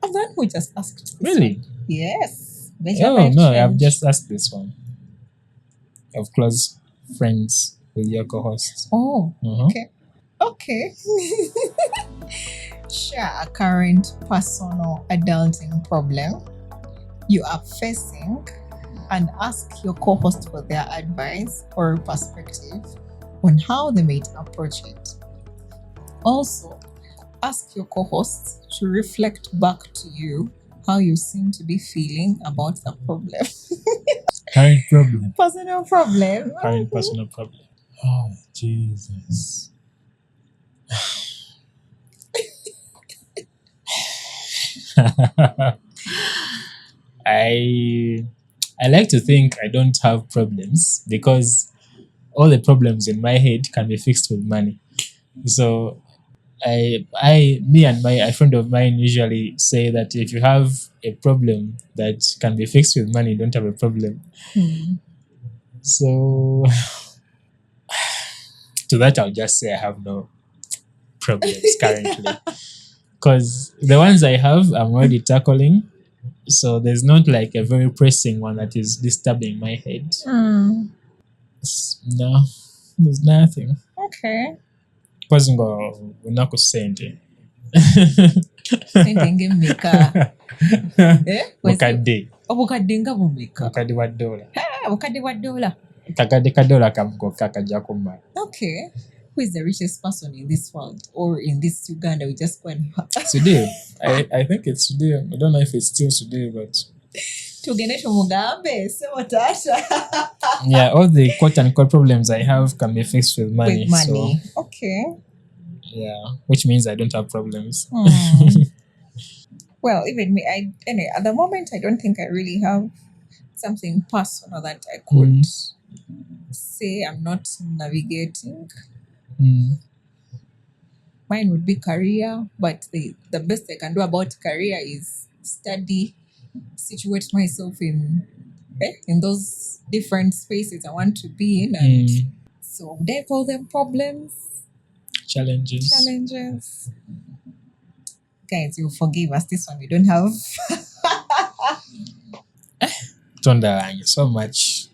I'm the one who just asked this Really? one. Yes. Oh, no, I've just asked this one. Of close friends with your co-hosts. Oh, Mhm. okay. Okay. Share a current personal adulting problem you are facing and ask your co-host for their advice or perspective on how they might approach it. Also, ask your co-host to reflect back to you how you seem to be feeling about the problem. Current problem. Personal problem. Current personal problem. Oh, Jesus. I like to think I don't have problems because all the problems in my head can be fixed with money. So me and a friend of mine usually say that if you have a problem that can be fixed with money, you don't have a problem. So to that, I'll just say I have no problems currently because the ones I have, I'm already tackling. So there's not like a very pressing one that is disturbing my head. No, there's nothing. Okay. Because unako sente. Sente ngemmeka. Mukadde. Obukadde nga bumeka. Mukadde wa dola. Obukadde bwa dola. Kakadde ka dola kamukoka kajja kumala. Okay. Who is the richest person in this world or in this Uganda? We just go and Suicidal. I think it's Suicidal. I don't know if it's still Suicidal, but tugende tumugambe sebo tata. yeah, all the quote unquote problems I have can be fixed with money. With money. So, Okay. yeah, which means I don't have problems. Well, even me, anyway, at the moment, I don't think I really have something personal that I could say I'm not navigating. Mine would be career, but the best I can do about career is study, situate myself in those different spaces I want to be in, and so they call them problems, challenges. Guys, you forgive us. This one we don't have. Tonda so much.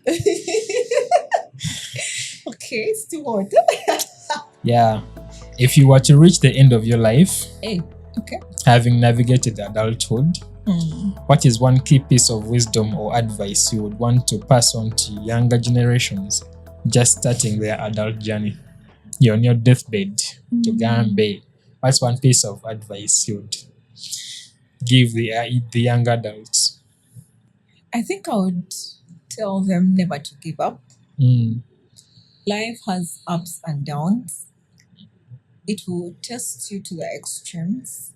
Okay, it's too hot. Yeah. If you were to reach the end of your life, okay, having navigated adulthood, what is one key piece of wisdom or advice you would want to pass on to younger generations just starting their adult journey? You're on your deathbed to Gambe. What's one piece of advice you would give the young adults? I think I would tell them never to give up. Life has ups and downs. It will test you to the extremes.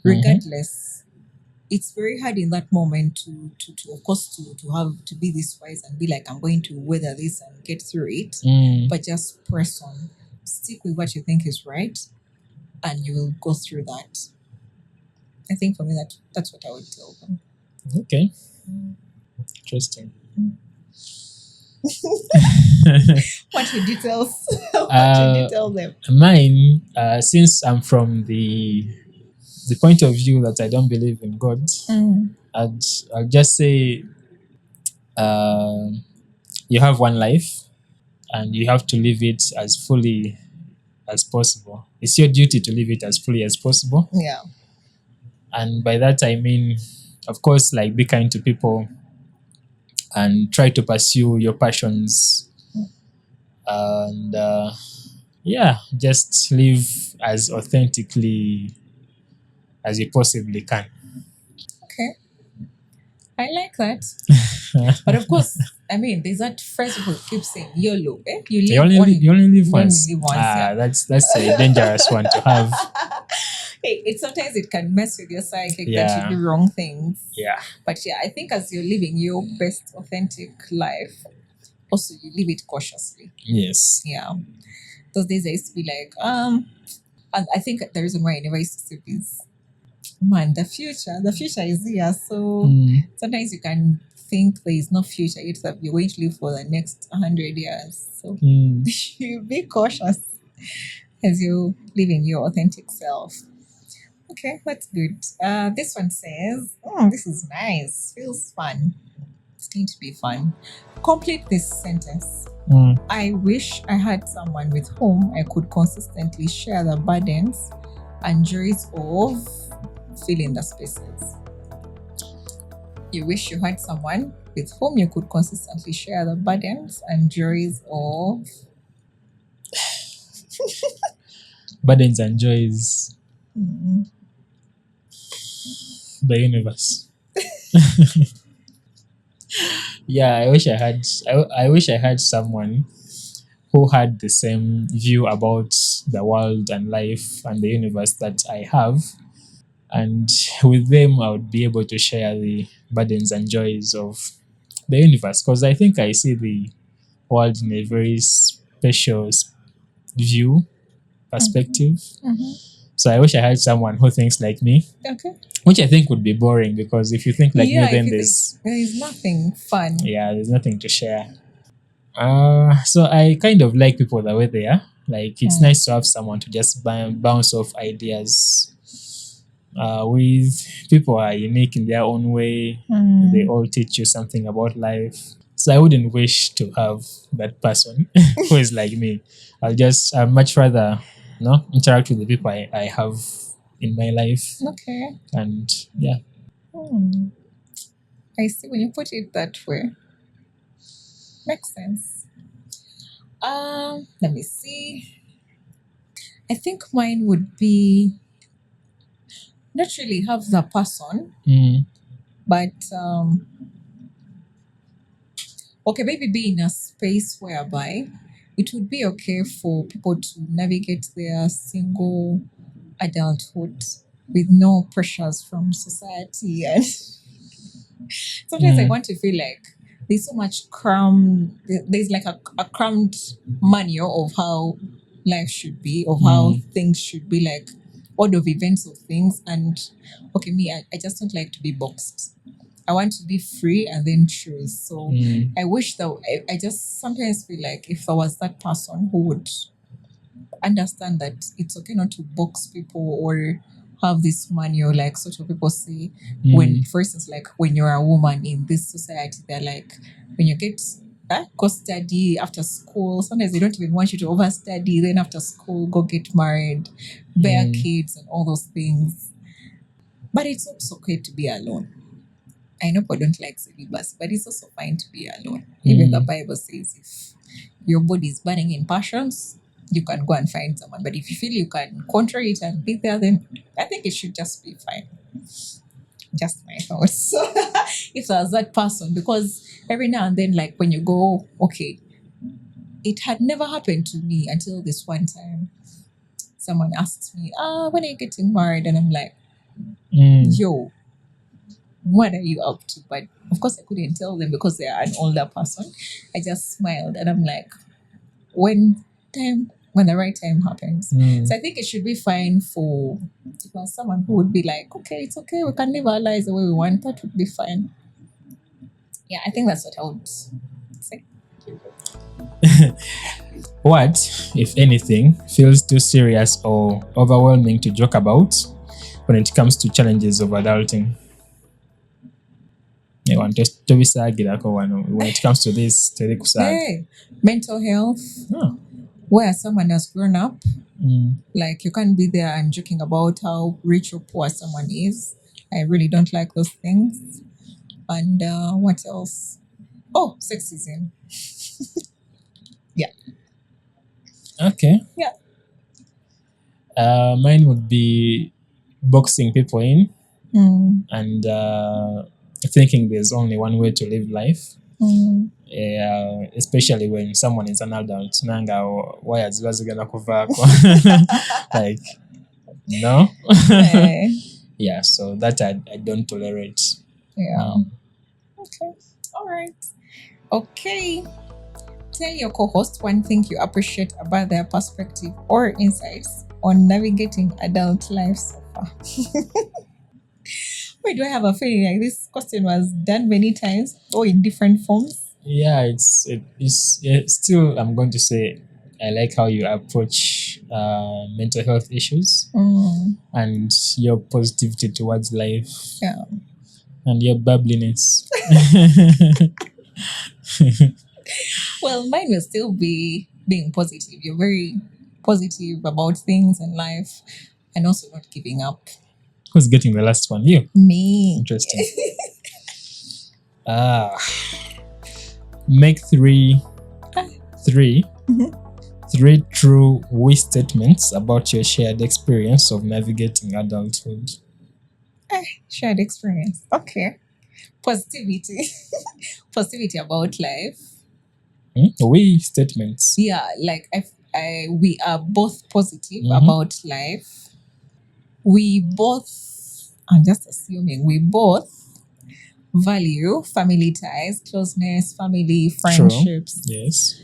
Regardless, it's very hard in that moment to of course to have to be this wise and be like, I'm going to weather this and get through it. But just press on, stick with what you think is right, and you will go through that. I think for me that's what I would tell them. Okay. Interesting. What would you tell? What would you tell them? Mine, since I'm from the point of view that I don't believe in God, I'd, I'll just say uh, you have one life and you have to live it as fully as possible. It's your duty to live it as fully as possible. Yeah. And by that, I mean, of course, like be kind to people and try to pursue your passions. And yeah, just live as authentically as you possibly can. Okay. I like that. But of course, I mean, there's that phrase people keep saying, YOLO. You live You only live you only once. live once, yeah. That's a dangerous one to have. Hey, sometimes it can mess with your psychic that Yeah. you do wrong things. Yeah. But yeah, I think as you're living your best authentic life, also you live it cautiously. Yes. Yeah. Those days I used to be like, and I think the reason why I never used to sleep is, man, the future is here. So sometimes you can think there is no future, yet that you're going to live for the next 100 years. So you be cautious as you live in your authentic self. Okay, that's good. This one says, this is nice. Feels fun. It's going to be fun. Complete this sentence. I wish I had someone with whom I could consistently share the burdens and joys of fill in the spaces. You wish you had someone with whom you could consistently share the burdens and joys of Burdens and joys. The universe. Yeah, I wish I had someone who had the same view about the world and life and the universe that I have. And with them, I would be able to share the burdens and joys of the universe, because I think I see the world in a very special view, perspective. So I wish I had someone who thinks like me. Okay. Which I think would be boring, because if you think like me, then there is nothing fun. Yeah, there's nothing to share. So I kind of like people the way they are. Like it's nice to have someone to just bounce off ideas. With people are unique in their own way. They all teach you something about life. So I wouldn't wish to have that person who is like me. I'd much rather interact with the people I have in my life. Okay. And yeah. I see when you put it that way. Makes sense. Let me see. I think mine would be not really have the person, but okay, maybe be in a space whereby it would be okay for people to navigate their single adulthood with no pressures from society. And sometimes I want to feel like there's so much there's like a crammed manual of how life should be, of how things should be, like order of events of things. And okay, me, I just don't like to be boxed. I want to be free and then choose. So I wish that I just sometimes feel like if I was that person who would understand that it's okay not to box people or have this manual, like sort of people say, when, for instance, like when you're a woman in this society, they're like, when you get go study after school, sometimes they don't even want you to overstudy, then after school go get married, bear kids and all those things. But it's also okay to be alone. I know people don't like celibacy, but it's also fine to be alone. Even the Bible says if your body is burning in passions, you can go and find someone. But if you feel you can control it and be there, then I think it should just be fine. Just my thoughts. If there's that person, because every now and then, like when you go, okay, it had never happened to me until this one time. Someone asked me, when are you getting married? And I'm like, yo, what are you up to? But of course I couldn't tell them because they are an older person. I just smiled and I'm like, when time when the right time happens. Mm. So I think it should be fine for someone who would be like, okay, it's okay, we can live our lives the way we want. That would be fine. Yeah, I think that's what I would say. What, if anything, feels too serious or overwhelming to joke about when it comes to challenges of adulting? When it comes to this, teri kusaaga. Hey, mental health, Oh. where someone has grown up, Mm. like you can't be there and joking about how rich or poor someone is. I really don't like those things. And what else? Oh, sexism. Okay. Yeah. Mine would be boxing people in Mm, and thinking there's only one way to live life. mm. Especially when someone is an adult. Nanga waya ziba zigenda kuvaako. Like, no. Eh, Yeah, so that I don't tolerate. yeah. Okay. All right. Okay. Tell your co-host one thing you appreciate about their perspective or insights on navigating adult life so far. Wait, do I have a feeling like this question was done many times or in different forms? Yeah, it's still, I'm going to say, I like how you approach mental health issues and your positivity towards life. Yeah. And your bubbliness. Well, mine will still be being positive. You're very positive about things in life and also not giving up. Who's getting the last one? You. Me. Interesting. Make three true we statements about your shared experience of navigating adulthood. Shared experience. Okay. Positivity. Positivity about life. We statements. Yeah, like we are both positive about life. We both, I'm just assuming, we both value family ties, closeness, family, friendships. True. Yes.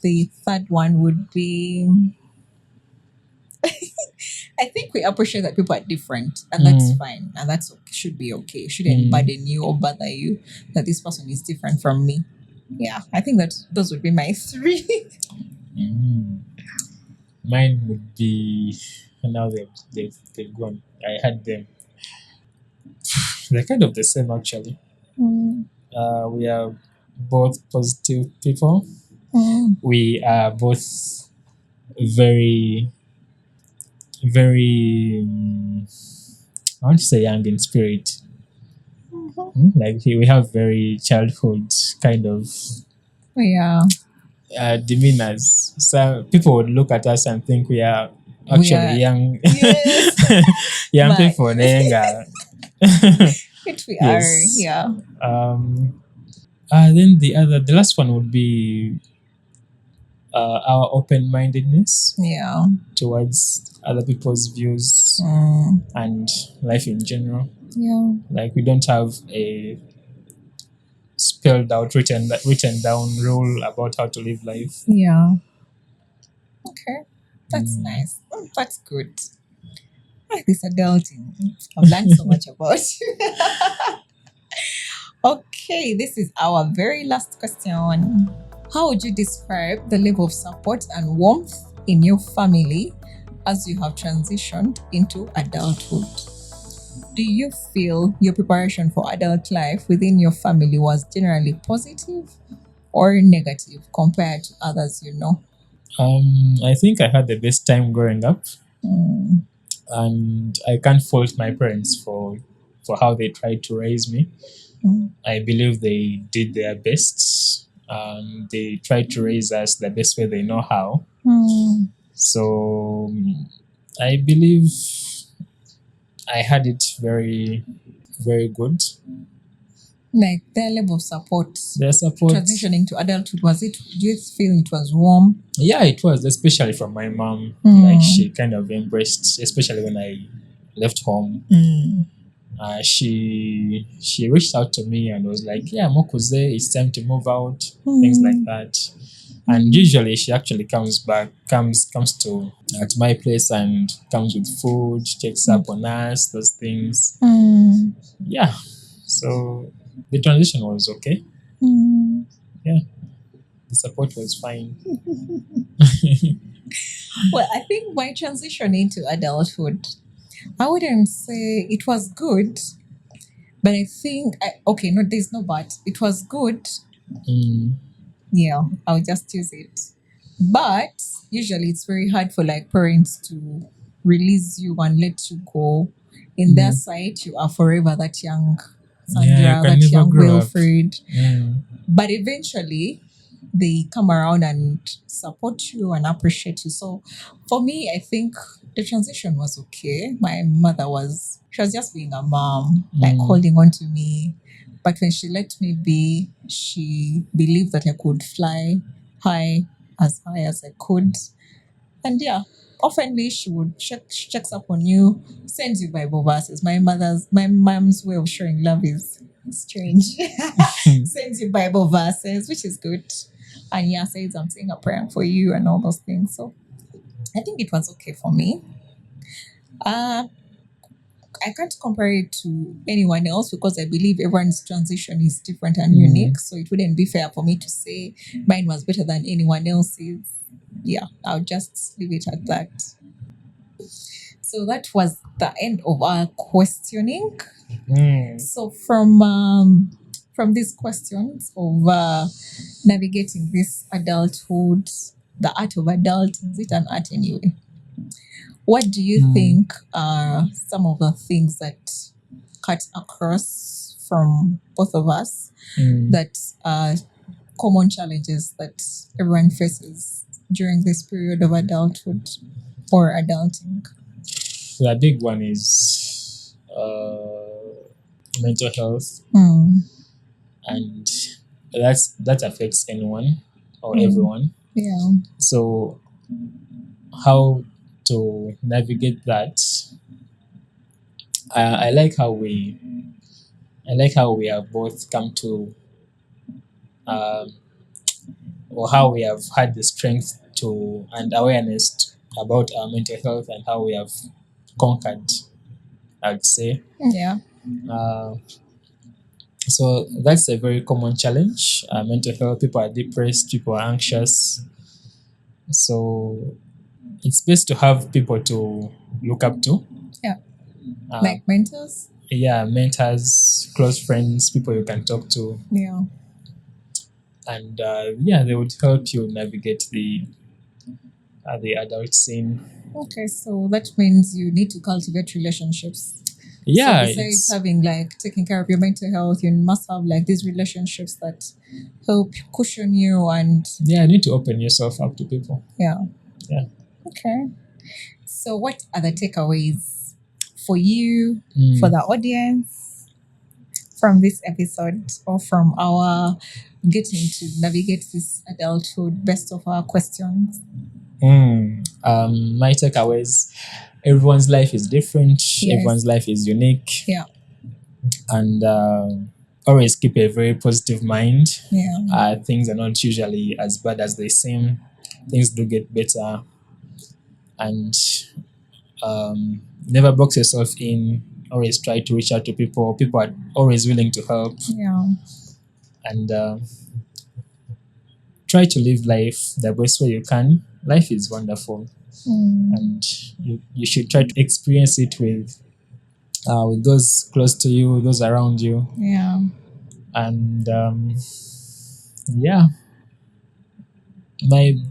The third one would be, I think we appreciate that people are different, and that's fine, and that's should be okay. It shouldn't burden you or bother you that this person is different from me. Yeah, I think that those would be my three. Mine would be, now they've gone. I had them. They're kind of the same actually. We are both positive people. We are both very, very, I want to say young in spirit. Like we have very childhood kind of Yeah. demeanors. So people would look at us and think we are actually young, Yes. young But- people. Nenga. Which we Yes. are, yeah. Then the last one would be our open-mindedness Yeah. towards other people's views and life in general. Yeah. Like we don't have a spelled out, written down rule about how to live life. Yeah. Okay. That's nice. That's good. I like this adulting. I've learned so much about you. Okay, this is our very last question. How would you describe the level of support and warmth in your family as you have transitioned into adulthood? Do you feel your preparation for adult life within your family was generally positive or negative compared to others you know? I think I had the best time growing up, and I can't fault my parents for how they tried to raise me. I believe they did their best. They tried to raise us the best way they know how. So I believe I had it very, very good. Like their level of support Their support. transitioning to adulthood, do you feel it was warm? Yeah, it was, especially from my mom. Like she kind of embraced, especially when I left home. She reached out to me and was like, "Yeah, Mokuze, it's time to move out." Things like that. And usually she actually comes to my place and comes with food, checks up on us, those things. Yeah. So the transition was okay. Yeah. The support was fine. Well, I think my transition into adulthood, I wouldn't say it was good, but I think, okay, no, there's no but. It was good. Mm, Yeah, I'll just use it. But usually it's very hard for like parents to release you and let you go. In their sight, you are forever that young yeah, you Sandra, can that never young grow up. Wilfred. Mm, But eventually they come around and support you and appreciate you. So for me, I think the transition was okay. My mother she was just being a mom, like holding on to me. But when she let me be, she believed that I could fly high as I could. And yeah, oftenly she would she checks up on you, sends you Bible verses. My mom's way of showing love is strange. Sends you Bible verses, which is good. And yeah, says I'm saying a prayer for you and all those things. So I think it was okay for me. Uh I can't compare it to anyone else because I believe everyone's transition is different and unique. So it wouldn't be fair for me to say mine was better than anyone else's. Yeah, I'll just leave it at that. So that was the end of our questioning. So from these questions of navigating this adulthood, the art of adulting, is it an art anyway? What do you think are some of the things that cut across from both of us that are common challenges that everyone faces during this period of adulthood or adulting? the big one is mental health, and that affects anyone or everyone. Yeah. So how to navigate that? I like how we have both come to, um, or how we have had the strength to and awareness about our mental health and how we have conquered, I'd say. Yeah. Uh, so that's a very common challenge. Mental health, people are depressed, people are anxious. So it's best to have people to look up to. Yeah. Uh, Like mentors? yeah, mentors, close friends, people you can talk to. Yeah. And yeah, they would help you navigate the adult scene. Okay, so that means you need to cultivate relationships. Yeah, So besides having like taking care of your mental health, you must have like these relationships that help cushion you and yeah, you need to open yourself up to people. yeah. Yeah. Okay. So what are the takeaways for you, for the audience from this episode or from our getting to navigate this adulthood best of our questions? My takeaways: everyone's life is different. Yes. Everyone's life is unique. Yeah. And always keep a very positive mind. Yeah. Things are not usually as bad as they seem. Things do get better. And never box yourself in. Always try to reach out to people. People are always willing to help. Yeah. And try to live life the best way you can. Life is wonderful. And you should try to experience it with those close to you, those around you. Yeah. And yeah,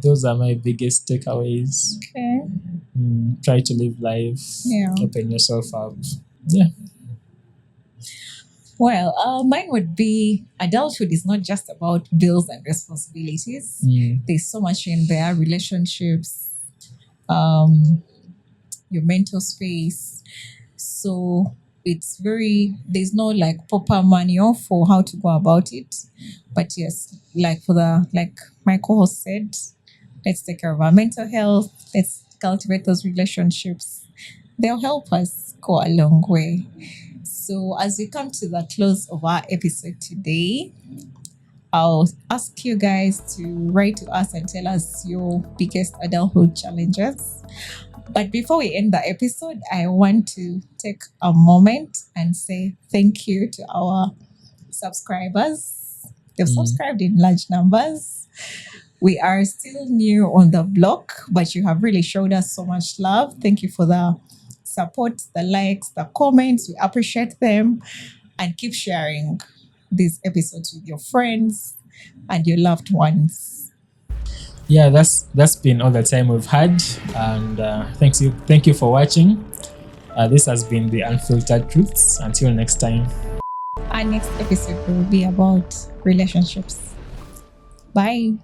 those are my biggest takeaways. Okay. Try to live life. Yeah. Open yourself up. Yeah. Well, mine would be adulthood is not just about bills and responsibilities. There's so much in there: relationships, your mental space. So there's no like proper manual for how to go about it. But yes, like like my co-host said, let's take care of our mental health. Let's cultivate those relationships. They'll help us go a long way. So as we come to the close of our episode today, I'll ask you guys to write to us and tell us your biggest adulthood challenges. But before we end the episode, I want to take a moment and say thank you to our subscribers. They've subscribed in large numbers. We are still new on the block, but you have really showed us so much love. Thank you for the support, the likes, the comments. We appreciate them. And keep sharing these episodes with your friends and your loved ones. Yeah, that's been all the time we've had, and thank you for watching. This has been the Unfiltered Truths. Until next time. Our next episode will be about relationships. Bye.